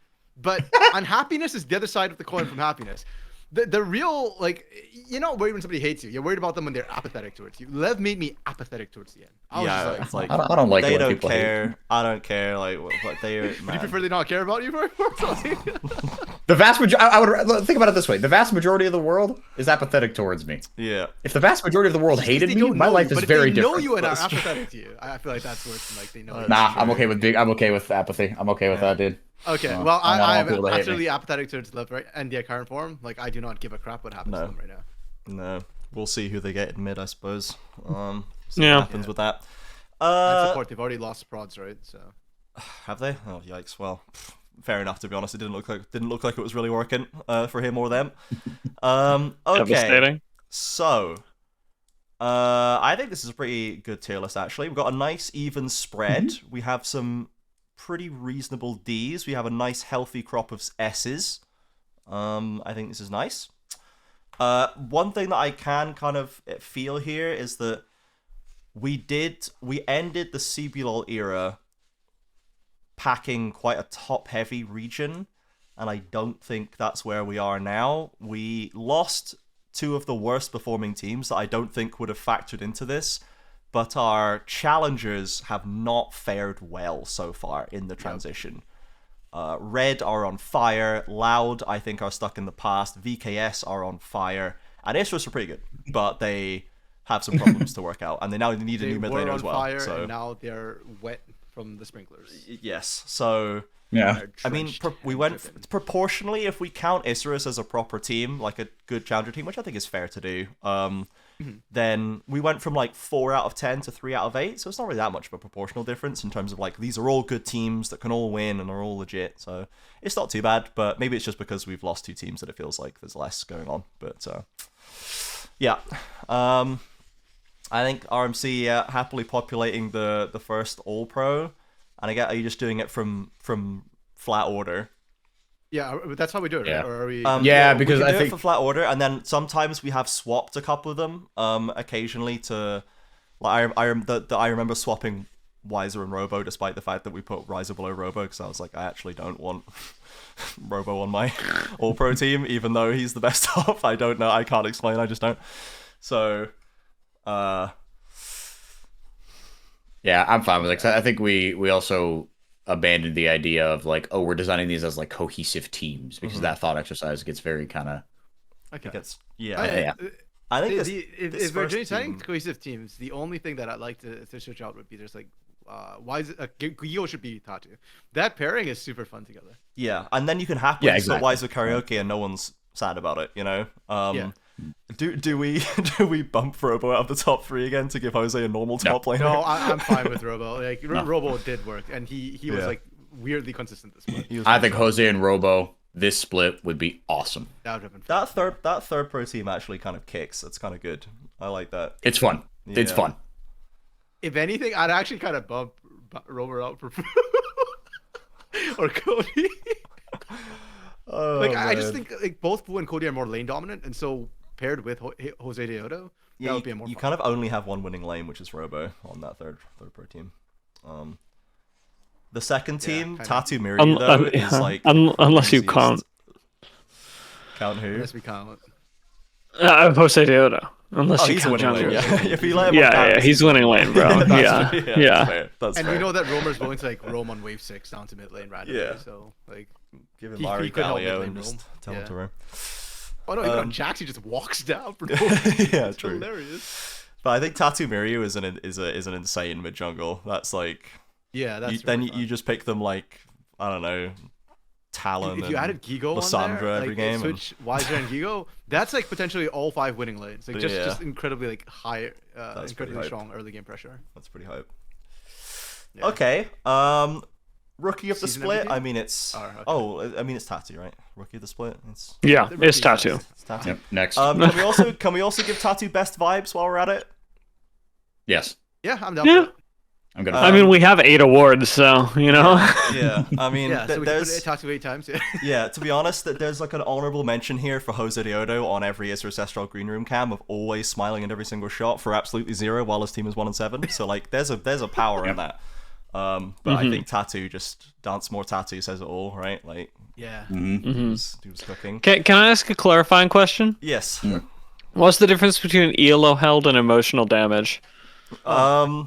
but unhappiness is the other side of the coin from happiness. The real, like, you're not worried when somebody hates you. You're worried about them when they're apathetic towards you. Lev made me apathetic towards the end. I was Yeah, just it's like I don't like they when don't people hate. care. I don't care. Like what they are. Would you prefer they not care about you for something? The vast majority. I would think about it this way: the vast majority of the world is apathetic towards me. Yeah. If the vast majority of the world hated They me, don't my know life you, is but very if they know different. you and are That's true. apathetic to you. I feel like that's worse than like they know you. Nah, I'm okay with apathy. I'm okay with that, dude. Okay, No, well, I don't want I'm people to hate me. absolutely apathetic towards Lev right and their current form. Like, I do not give a crap what happens No. to them right now. No. We'll see who they get in mid, I suppose. See Yeah. what happens with that. And support, they've already lost prods, right? So Have they? Oh yikes! Well, fair enough. To be honest, it didn't look like it was really working for him or them. Okay, Devastating. so I think this is a pretty good tier list. Actually, we've got a nice even spread. We have some pretty reasonable Ds. We have a nice healthy crop of S's. I think this is nice. One thing that I can kind of feel here is that we ended the CBLOL era packing quite a top-heavy region, and I don't think that's where we are now. We lost 2 of the worst performing teams that I don't think would have factored into this, but our challengers have not fared well so far in the transition. Red are on fire, Loud I think are stuck in the past, VKS are on fire, and Istros are pretty good, but they have some problems to work out, and they now need a they new mid were laner on as well. fire, So and now they're wet from the sprinklers. yes, so Yeah. They're I mean, drenched we and went dripping. proportionally. If we count Isurus as a proper team, like a good challenger team, which I think is fair to do, then we went from like 4 out of 10 to 3 out of 8. So it's not really that much of a proportional difference in terms of like these are all good teams that can all win and are all legit. So it's not too bad. But maybe it's just because we've lost 2 teams that it feels like there's less going on. But yeah, I think RMC happily populating the first All Pro. And I get, are you just doing it from flat order? Yeah, that's how we do it, Yeah. right? Or are we? Yeah, we because can I do think- it for flat order, and then sometimes we have swapped a couple of them. Occasionally to, like I remember swapping Wiser and Robo, despite the fact that we put Riser below Robo, because I was like, I actually don't want Robo on my All Pro team, even though he's the best top. I don't know. I can't explain. I just don't. So, Yeah, I'm fine with it. 'Cause I think we also abandoned the idea of like, oh, we're designing these as like cohesive teams, because that thought exercise gets very kind of. Okay. it gets Yeah. I think If we're first designing team- cohesive teams, the only thing that I'd like to switch out would be there's like, why is it Gio should be Tatu? That pairing is super fun together. Yeah, and then you can happily Yeah, swap exactly. Wiser karaoke, and no one's sad about it. You know. Yeah. Do we do we bump Robo out of the top 3 again to give Jose a normal top laner? No, I'm fine with Robo. Like Robo did work, and he was Yeah. like weirdly consistent this split. He was I think Jose and Robo, this split would be awesome. That would have been fun. that third pro team actually kind of kicks. It's kind of good. I like that. It's fun. It's Yeah. fun. If anything, I'd actually kind of bump Robo out for or Cody. Oh, Like I just man. think like both Fu and Cody are more lane dominant, and so paired with Jose Deodo, Yeah, that would be a more you fun. kind of only have one winning lane, which is Robo on that third pro team. The second team, kinda. Tatu Miryu, though, is like unless you easiest. count Count who? Unless we count. Jose Deodo. Unless Oh, you he's count winning lane. jungle. Yeah, if you let him Yeah, on yeah, count, he's winning lane, bro. That's Yeah, fair, yeah. That's fair. That's And fair. we know that Romer's going to like roam on wave 6 down to mid lane randomly. Yeah. So like, Give him he Mario could help Galio mid lane and just roam. tell him Yeah. to roam. oh no, even on Jax he just walks down for no Yeah, It's true. hilarious. But I think Tatu Miryu is an insane mid jungle. That's like Yeah, that's then really fun. you just pick them like I don't know, Talon. If you and added Gigo Lissandra on there, every like, game switch Wiser and Gigo, that's like potentially all 5 winning lanes. Like Yeah. just incredibly like high, pretty incredibly hype. strong early game pressure. That's pretty hype. Yeah. Okay. Rookie of the Season split. MVP? I mean it's okay. I mean it's Tatu, right? Rookie of the split. It's Yeah, The it's rookie Tattoo. guys. it's Tatu. Yep. Next. Can we also give Tatu best vibes while we're at it? Yes. Yeah, I'm down Yeah. for it. I'm gonna. I mean, we have 8 awards, so, you know. Yeah. I mean Yeah, so we can put there's it Tatu 8 times. Yeah. yeah, to be honest, there's like an honorable mention here for Jose Deodo on every Isra Ancestral green room cam of always smiling at every single shot for absolutely 0 while his team is 1-7. So like there's a power in that. But I think Tatu just dance more Tatu says it all, right? Like Yeah. he was cooking. Can I ask a clarifying question? Yes. What's the difference between ELO held and emotional damage?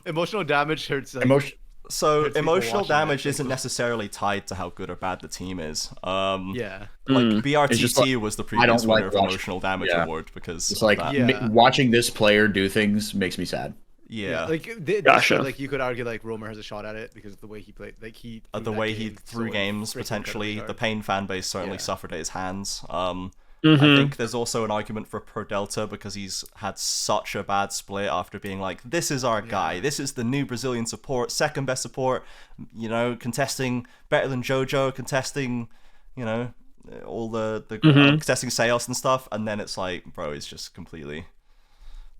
Emotional damage hurts. Like, Emotion. So people emotional watching that, damage they isn't go- necessarily tied to how good or bad the team is. Yeah. Like It's just BRTT like- was the I previous don't like winner of watching- emotional damage yeah. award because It's of like that. Yeah. watching this player do things makes me sad. yeah. Like Gotcha. like you could argue like Romer has a shot at it because of the way he played. Like he. The threw that way he game threw so games freaking potentially, incredibly the hard. Pain fan base certainly Yeah. suffered at his hands. I Mm-hmm. think there's also an argument for Pro Delta because he's had such a bad split after being like, this is our guy, this is the new Brazilian support, second best support, you know, contesting better than JoJo, contesting, you know, all the contesting Seos and stuff, and then it's like, bro, he's just completely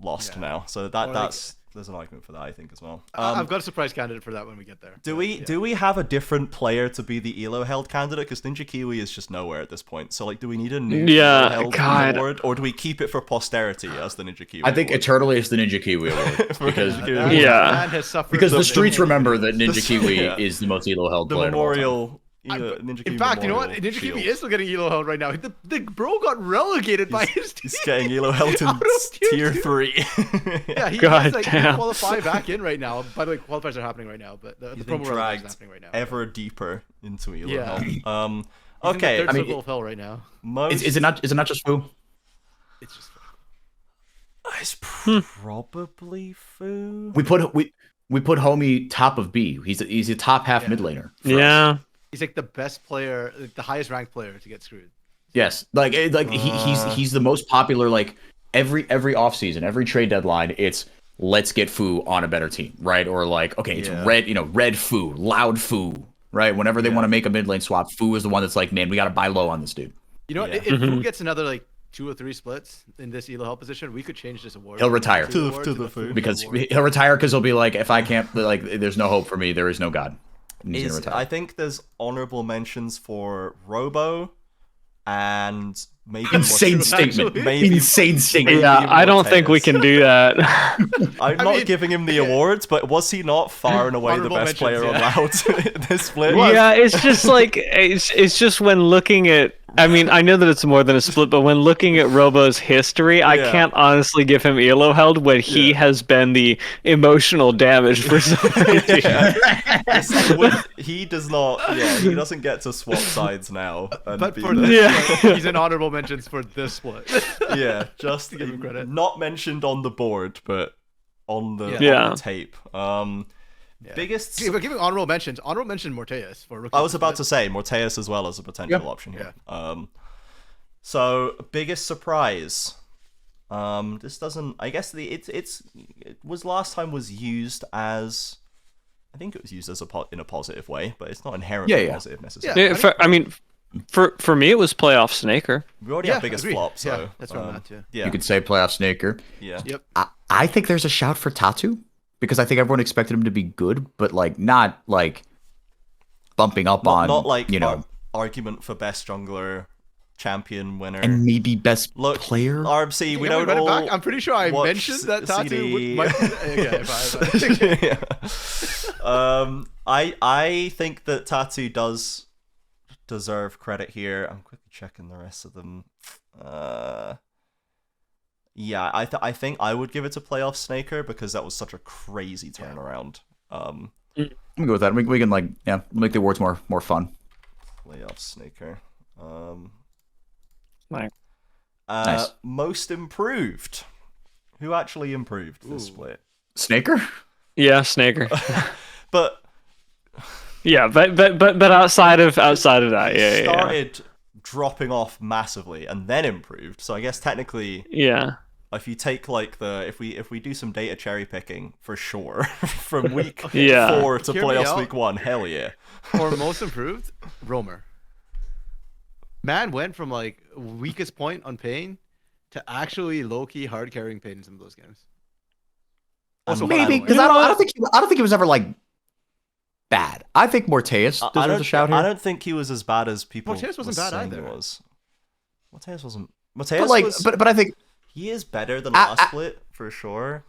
lost Yeah. now. So Or, like, that's there's an argument for that, I think, as well. I've got a surprise candidate for that when we get there. Do but, we yeah. do we have a different player to be the Elo held candidate? Because Ninja Kiwi is just nowhere at this point. So like, do we need a new Yeah, Elo held God. award, or do we keep it for posterity as the Ninja Kiwi? I think award? eternally it's the Ninja Kiwi award because Ninja That Kiwi. Yeah. man has suffered because the so streets many- remember that Ninja Kiwi Yeah. is the most elo held the player. of all time. memorial. Ninja Kiwi In fact, you know what? memorial Ninja Kiwi shield. is still getting elo held right now. The bro got relegated by his team. He's getting Elo held in Out of tier two. 3. Yeah, God he's like damn. qualify back in right now. By the way, qualifiers are happening right now, but the He's promo being run is dragged happening right now. ever deeper into Elo Yeah. held. He's in the Okay, third I mean, circle of hell right now. most Is it not just Fu? It's just it's probably Fu. We put homie top of B. He's a top half Yeah. mid laner. for us. Yeah. he's like the best player, like the highest ranked player to get screwed. Yes, he's the most popular. Like every offseason, every trade deadline, it's let's get Fu on a better team, right? Or like, okay, it's Yeah. red Fu, loud Fu, right? Whenever they want to make a mid lane swap, Fu is the one that's like, man, we got to buy low on this dude. You know, Yeah. what? If Fu gets another like 2 or 3 splits in this elo hell position, we could change this award. He'll retire. from To the- award to the Fu. Fu Because award. he'll retire because he'll be like, if I can't, like, there's no hope for me. There is no God. And he's gonna retire. I think there's honorable mentions for Robo, and maybe Insane more- statement. Maybe- Insane statement. Yeah, I don't Morteus. think we can do that. I'm I not mean, giving him the awards, but was he not far and away the Honorable best mentions, player yeah. allowed in this split? Yeah, it's just like it's just when looking at. I mean, I know that it's more than a split, but when looking at Robo's history, I Yeah. can't honestly give him ELO held when he Yeah. has been the emotional damage for so many teams. He does not. Yeah, he doesn't get to swap sides now. And But be for the- this Yeah. split, he's in honorable mentions for this split. yeah, just give him credit. not mentioned on the board, but on the, Yeah. on the tape. Biggest. We're giving honorable mentions. Honorable mention Morteus for rookie. I was about to say Morteus as well as a potential option here. So biggest surprise. This doesn't. I guess it was last time was used as. I think it was used as in a positive way, but it's not inherently Yeah. positive necessarily. Yeah, I mean, for me, it was playoff Snaker. We already have biggest agreed. flop, so Yeah, that's what I'm at, yeah. Yeah, You could say playoff snaker. yeah. Yep. I think there's a shout for Tatu because I think everyone expected him to be good, but like not like bumping up on Not like you know argument for best jungler, champion winner. and maybe best Look, player. RMC, we Can don't run it all. back? I'm pretty sure I watch mentioned that Tatu CD. might. Okay, fine. I think that Tatu does deserve credit here. I'm quickly checking the rest of them. Yeah, I think I would give it to playoff Snaker because that was such a crazy turnaround. I'm good with that. We can like make the awards more fun. Playoff Snaker. Like, Nice. Most improved. Who actually improved this split? Snaker? yeah, Snaker. But Yeah, but outside of that, yeah. started dropping off massively and then improved. So I guess technically, Yeah. if you take like if we do some data cherry picking for sure from week Yeah. 4 to Hear me playoffs out. week 1, hell yeah. For most improved, Roamer. Man went from like weakest point on Pain to actually low key hard carrying Pain in some of those games. Also, Maybe Halloween. because I don't think he was ever like bad. I think Morteus I deserves a shout I here. don't think he was as bad as people. Morteus wasn't were bad saying either. He was. Morteus wasn't. But Morteus like, was. but I think He is better than last split for sure.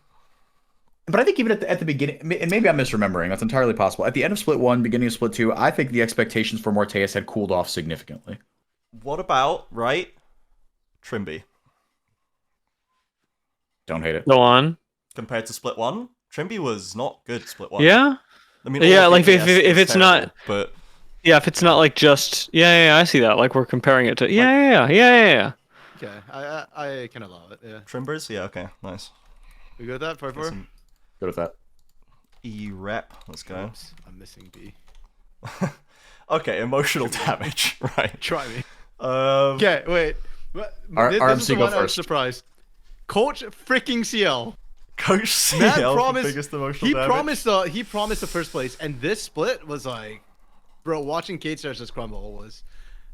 But I think even at the beginning, and maybe I'm misremembering, that's entirely possible. At the end of Split 1, beginning of Split 2, I think the expectations for Morteus had cooled off significantly. What about Trimby Don't hate it. Go on. compared to Split 1? Trimby was not good Split 1. Yeah. I mean, Yeah, all of like, if DPS was it's not- terrible, but Yeah, if it's not like just I see that. Like we're comparing it to yeah. Okay, I can allow it. Yeah, Trimbers, yeah, okay, nice. we good with that? 5-4. Some Good with that. E rep, let's go. Oops, I'm missing B. Okay, emotional damage, right? Try me. Um, Okay, wait. RMC is the go one I was first. surprised. Coach freaking CL. Coach CL, Man the promised. biggest emotional He damage. promised the first place, and this split was like, bro. Watching Kate Stars just crumble was.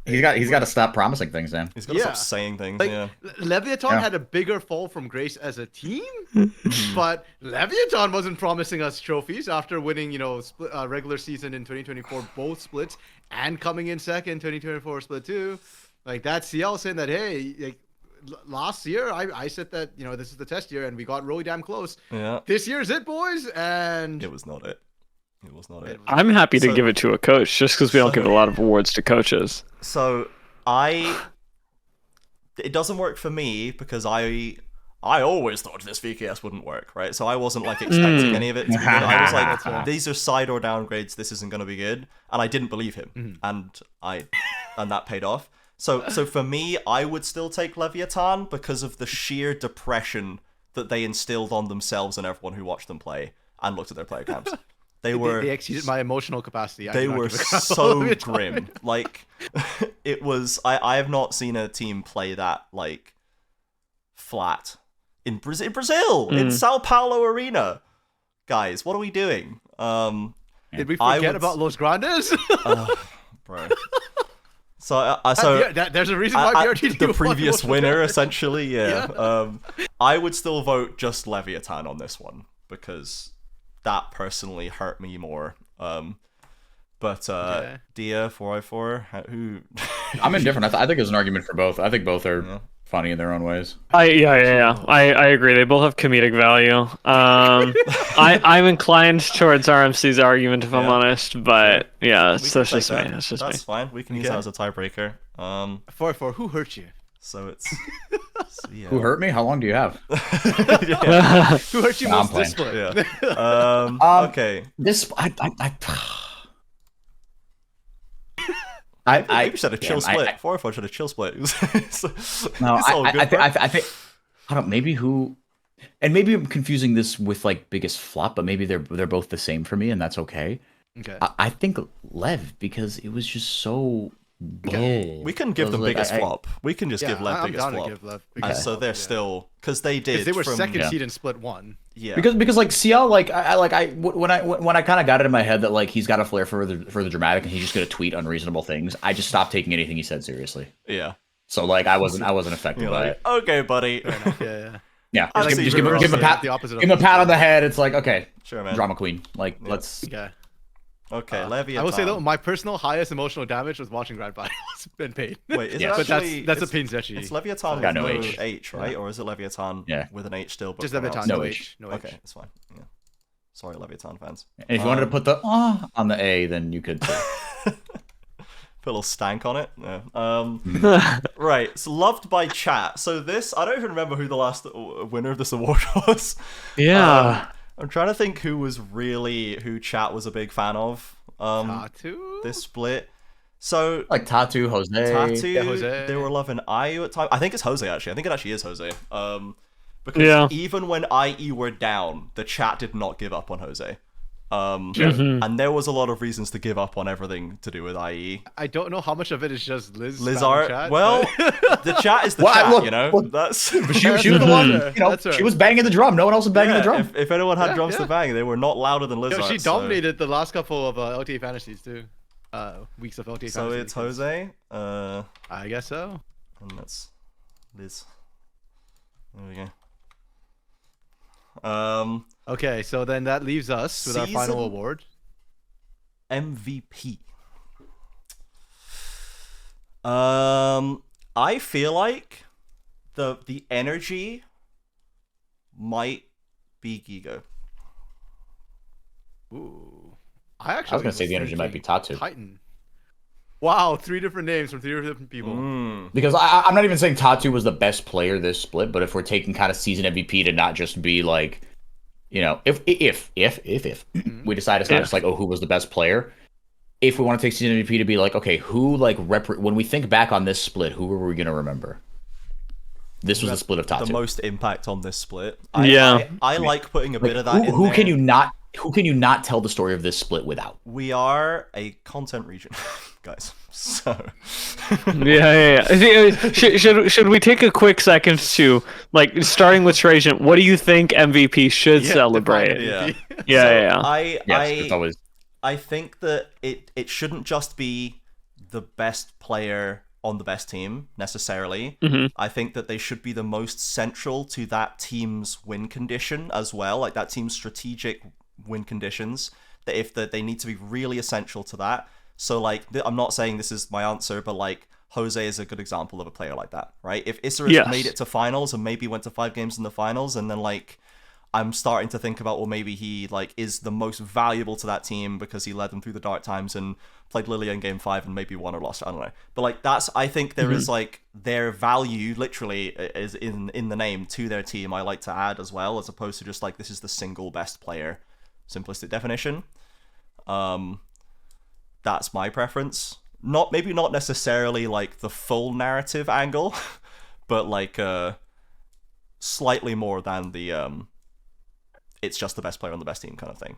He's got to stop promising things, man. He's gotta Yeah. stop saying things, Like yeah. Leviathan Yeah. had a bigger fall from grace as a team, but Leviathan wasn't promising us trophies after winning, regular season in 2024 both splits and coming in second 2024 split 2. Like that CL saying that hey, like, last year I said that this is the test year and we got really damn close. Yeah, This year's it, boys, and it was not it. It was not it. I'm happy to So- give it to a coach just because we don't so- give a lot of awards to coaches. So it doesn't work for me because I always thought this VKS wouldn't work, right? So I wasn't like expecting any of it to be good. I was like, these are side or downgrades. This isn't going to be good, and I didn't believe him, and that paid off. So for me, I would still take Leviathan because of the sheer depression that they instilled on themselves and everyone who watched them play and looked at their player camps. They exceeded my emotional capacity. I They did not were give a crap about so Leviathan. grim. Like it was. I have not seen a team play that like flat in Brazil in Sao Paulo Arena. Guys, what are we doing? Did we I forget would- about Los Grandes? Bro. So Yeah, there's a reason why BRTT the won previous Los winner, Grandes. essentially, yeah. I would still vote just Leviathan on this one because that personally hurt me more. But Okay. Dia 404, who I'm indifferent. I think there's an argument for both. I think both are funny in their own ways. I agree. They both have comedic value. I'm inclined towards RMC's argument if I'm honest, but yeah, that's just me. That's fine. We can use that as a tiebreaker. 4-4. Who hurt you? So it's yeah. Who hurt me? How long do you have? Who hurt you most this split? Yeah. Okay. This I should have chill split. 4-4 should have chill split. No, I think I don't. Maybe who, and maybe I'm confusing this with like biggest flop, but maybe they're both the same for me, and that's okay. Okay. I think Lev, because it was just so. Okay. We can give them biggest flop. We can just give Lev biggest flop. So they're still because they did. Because they were second seed in split 1. Yeah. Because like CL when I kind of got it in my head that like he's got a flair for the dramatic and he's just gonna tweet unreasonable things. I just stopped taking anything he said seriously. Yeah. So like I wasn't affected by it. Okay, buddy. Yeah. Just give him a pat. Give him a pat on the head. It's like okay, sure, man. Drama queen. Like let's. Yeah. Okay, Leviathan. I will say though, my personal highest emotional damage was watching Grand Finals and Pain. Wait, is it but actually? That's a Pain Zechi. It's Leviathan with no H, right? Or is it Leviathan with an H still? But just Leviathan, no H. No H. Okay, it's fine. Yeah. Sorry, Leviathan fans. And if you wanted to put the on the A, then you could. Put a little stank on it. Yeah. Right. So loved by chat. So this, I don't even remember who the last winner of this award was. Yeah. I'm trying to think who chat was a big fan of. Tatu? This split. So like Tatu, Jose. Jose. They were loving IU at times. I think it's Jose actually. I think it actually is Jose. Because even when IE were down, the chat did not give up on Jose. And there was a lot of reasons to give up on everything to do with IE. I don't know how much of it is just Lizard. Chat, well, the chat is the chat, look, you know. Look, that's but she was the one. You know, she was banging the drum. No one else was banging the drum. If anyone had drums to bang, they were not louder than Lizard. She dominated the last couple of LTA Fantasies too. Weeks of LTA. So it's Jose. I guess so. And that's Liz. There we go. Okay, so then that leaves us with our final award. MVP. I feel like the energy might be Gigo. Ooh. I was gonna say the energy might be Tatu. Titan. Wow, 3 different names from 3 different people. Because I'm not even saying Tatu was the best player this split, but if we're taking kind of season MVP to not just be like, you know, if we decide it's not just like, oh, who was the best player? If we want to take season MVP to be like, okay, who like when we think back on this split, who are we gonna remember? This was the split of Tatu. The most impact on this split. I like putting a bit of that in who there. Who can you not tell the story of this split without? We are a content region, guys. So Should we take a quick second to like starting with Trajan? What do you think MVP should celebrate? I think that it shouldn't just be the best player on the best team necessarily. I think that they should be the most central to that team's win condition as well, like that team's strategic win conditions. That if they need to be really essential to that. So like I'm not saying this is my answer, but like Jose is a good example of a player like that, right? If Isra made it to finals and maybe went to 5 games in the finals, and then like I'm starting to think about, well, maybe he like is the most valuable to that team because he led them through the dark times and played Lilia in game 5 and maybe won or lost. I don't know. But like I think there is like their value literally is in the name to their team. I like to add as well, as opposed to just like this is the single best player, simplistic definition. That's my preference. Maybe not necessarily like the full narrative angle, but like slightly more than the it's just the best player on the best team kind of thing.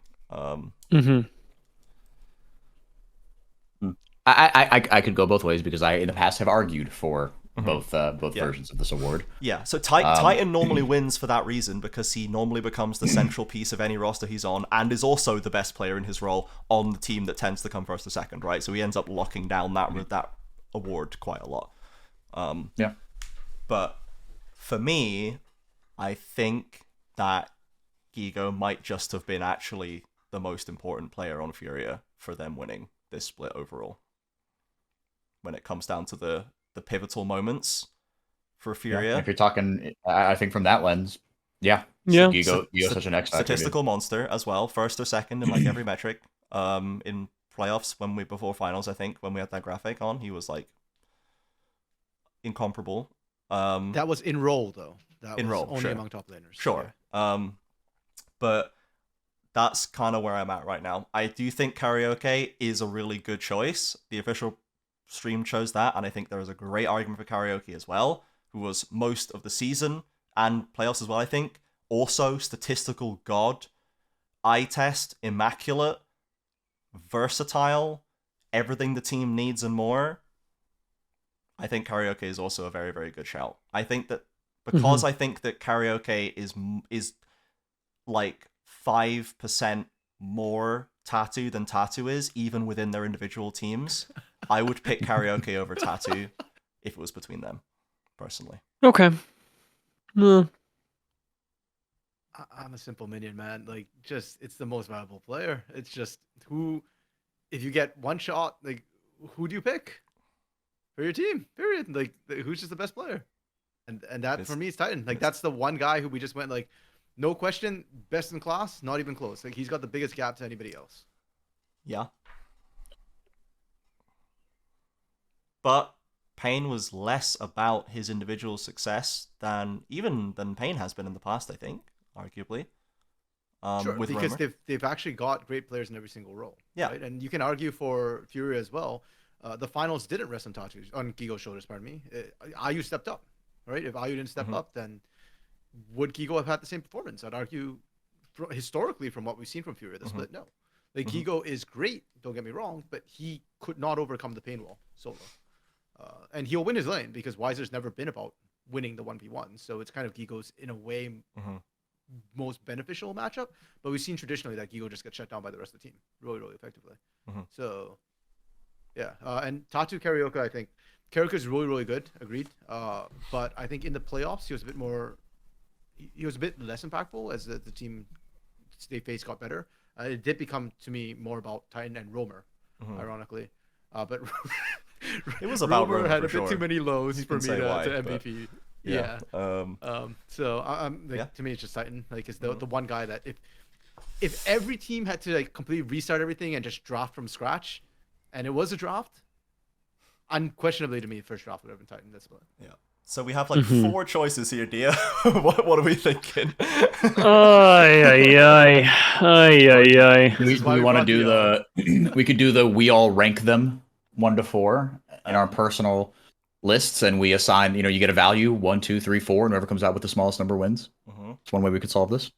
I could go both ways because I in the past have argued for both versions of this award. Yeah, so Titan normally wins for that reason because he normally becomes the central piece of any roster he's on and is also the best player in his role on the team that tends to come first or second, right? So he ends up locking down that award quite a lot. But for me, I think that Gigo might just have been actually the most important player on Furia for them winning this split overall. when it comes down to the pivotal moments for Furia. Yeah, if you're talking, I think from that lens, yeah. Yeah. Gigo's such an X factor. Statistical monster as well, first or second in like every metric. In playoffs before finals, I think when we had that graphic on, he was like incomparable. That was in role though. That in was role, only sure. among top laners. Sure. Yeah. But that's kind of where I'm at right now. I do think Karaoke is a really good choice. The official stream chose that, and I think there is a great argument for Karaoke as well, who was most of the season and playoffs as well, I think. Also, statistical god, eye test, immaculate, versatile, everything the team needs and more. I think Karaoke is also a very, very good shout. I think that because I think that Karaoke is like 5% more Tattoo than Tattoo is, even within their individual teams, I would pick Karaoke over Tattoo if it was between them, personally. Okay. I'm a simple minion, man. Like, just it's the most valuable player. It's just if you get one shot, like, who do you pick for your team? Period. Like, who's just the best player? And that for me is Titan. Like, that's the one guy who we just went like, no question, best in class, not even close. Like, he's got the biggest gap to anybody else. Yeah. But Pain was less about his individual success than Pain has been in the past, I think, arguably. Sure, with because Romer. they've actually got great players in every single role. Yeah. Right? And you can argue for Furia as well. The finals didn't rest on Gigo's shoulders, pardon me. IU stepped up, right? If IU didn't step up, then would Gigo have had the same performance? I'd argue historically from what we've seen from Furia, the split, no. Like, Gigo is great, don't get me wrong, but he could not overcome the pain wall solo. And he'll win his lane because Weiser's never been about winning the 1v1. So it's kind of Gigo's, in a way, most beneficial matchup. But we've seen traditionally that Gigo just gets shut down by the rest of the team really, really effectively. So, yeah. And Tattoo Karaoke, I think. Karaoke is really, really good, agreed. But I think in the playoffs, he was a bit less impactful as the team they faced got better. It did become, to me, more about Titan and Romer, ironically. But it was about Romer had a for bit sure. too many lows for me to MVP. But, yeah. So to me, it's just Titan. Like, it's the one guy that if every team had to like completely restart everything and just draft from scratch, and it was a draft, unquestionably to me, first draft would have been Titan. That's what. Yeah. So we have like 4 choices here, Dia. what are we thinking? Ay. We want to do we could do the we all rank them 1 to 4 in our personal lists, and we assign, you get a value 1, 2, 3, 4, and whoever comes out with the smallest number wins. It's one way we could solve this.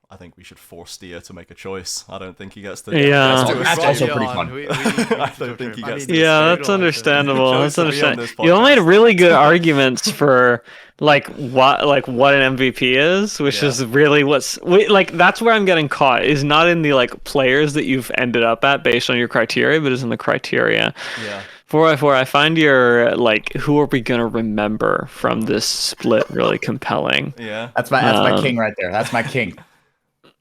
I think we should force Dia to make a choice. I don't think he gets to. Yeah. That's also pretty fun. I don't think he gets to. Yeah, that's understandable. That's Chose to be on understandable. this You all made podcast. really good arguments for what an MVP is, which is really that's where I'm getting caught, is not in the like players that you've ended up at based on your criteria, but is in the criteria. Yeah. 4x4, I find your like who are we gonna remember from this split really compelling. Yeah. That's my king right there. That's my king.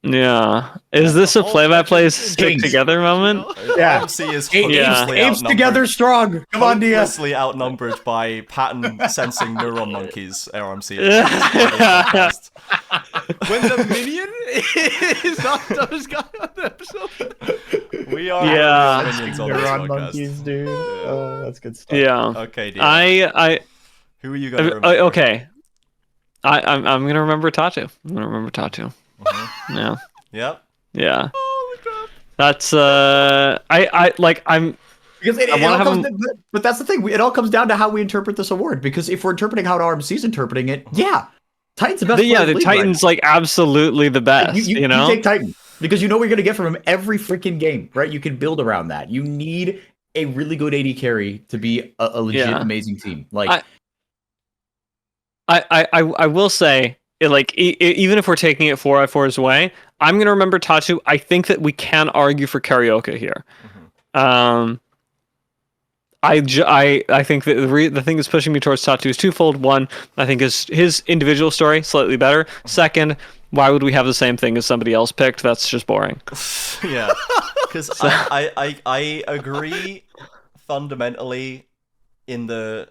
Yeah. Is this a play-by-play stick Kings. together moment? Yeah. MC is Apes together strong. Come on, Dia. hopelessly outnumbered by pattern sensing neuron monkeys. RMC. When the minion is not the dumbest guy on the episode. We are minions on this Neuron podcast. monkeys, dude. Oh, that's good stuff. Yeah. Okay, Dia. Who are you gonna remember? Okay. I'm gonna remember Tattoo. I'm gonna remember Tattoo. Yeah. Yep. Yeah. Oh my god. That's I'm Because but that's the thing. It all comes down to how we interpret this award. Because if we're interpreting how RMC's interpreting it, Titan's the best. the Titan's like absolutely the best. You know, you take Titan because you know what you're gonna get from him every freaking game, right? You can build around that. You need a really good AD carry to be a legit amazing team. Like, I will say, even if we're taking it 4x4's way, I'm gonna remember Tattoo. I think that we can argue for Karaoke here. I think that the thing that's pushing me towards Tattoo is twofold. One, I think is his individual story slightly better. Second, Why would we have the same thing as somebody else picked? That's just boring. Yeah, because I agree fundamentally in the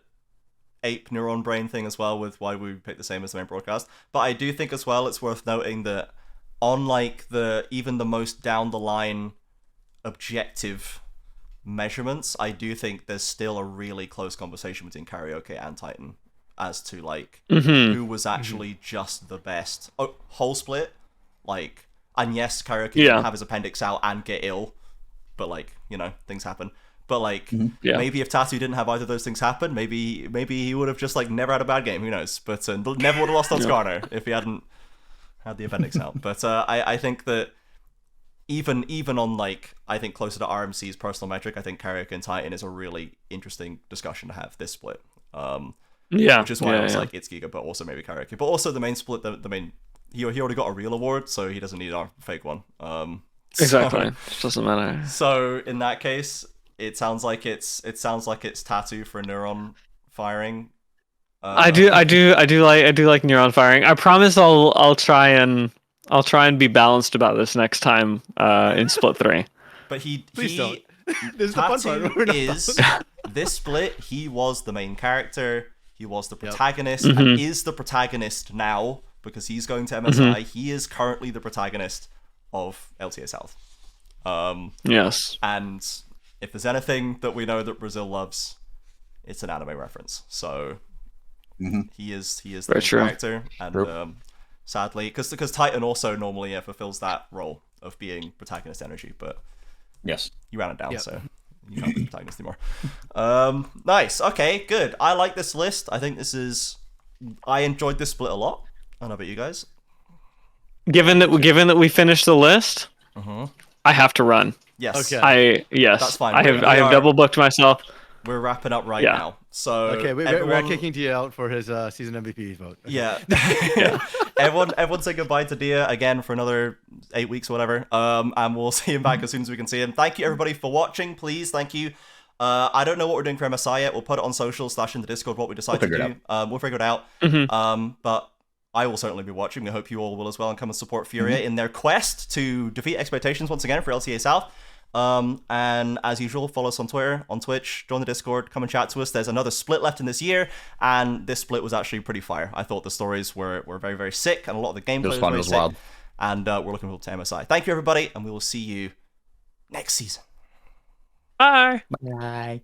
ape neuron brain thing as well with why we picked the same as the main broadcast. But I do think as well it's worth noting that on like even the most down the line objective measurements, I do think there's still a really close conversation between Karaoke and Titan as to like who was actually just the best. Oh, whole split, like, and yes, Karaoke didn't have his appendix out and get ill, but like, you know, things happen. But like, maybe if Tatu didn't have either of those things happen, maybe he would have just like never had a bad game. Who knows? But never would have lost on Skarner if he hadn't had the appendix out. But I think that even on like, I think closer to RMC's personal metric, I think Karaoke and Titan is a really interesting discussion to have this split. Which is why I was like, it's Giga, but also maybe Karaoke. But also the main split, the main, he already got a real award, so he doesn't need our fake one. Exactly. It doesn't matter. So in that case, it sounds like it's Tattoo for neuron firing. I do like neuron firing. I promise I'll try and be balanced about this next time in split 3. But Please don't. This is the fun part. This split, he was the main character. He was the protagonist and is the protagonist now because he's going to MSI. He is currently the protagonist of LTA South. Yes. And if there's anything that we know that Brazil loves, it's an anime reference. So he is the main character, and sadly, because Titan also normally fulfills that role of being protagonist energy, but yes, you ran it down, so you can't be protagonist anymore. Nice. Okay, good. I like this list. I think I enjoyed this split a lot. I don't know about you guys. Given that we finished the list, I have to run. Yes. Okay. That's fine. I have double booked myself. We're wrapping up right now. So okay, we're kicking Dia out for his season MVP vote. Okay. Yeah. Everyone say goodbye to Dia again for another 8 weeks or whatever. And we'll see him back as soon as we can see him. Thank you everybody for watching. Please, thank you. I don't know what we're doing for MSI yet. We'll put it on social / in the Discord what we decide to do. We'll figure it out. But I will certainly be watching. We hope you all will as well, and come and support FURIA in their quest to defeat expectations once again for LTA South. And as usual, follow us on Twitter, on Twitch, join the Discord, come and chat to us. There's another split left in this year, and this split was actually pretty fire. I thought the stories were very, very sick, and a lot of the gameplay was very sick. Wild. And we're looking forward to MSI. Thank you, everybody, and we will see you next season. Bye. Bye.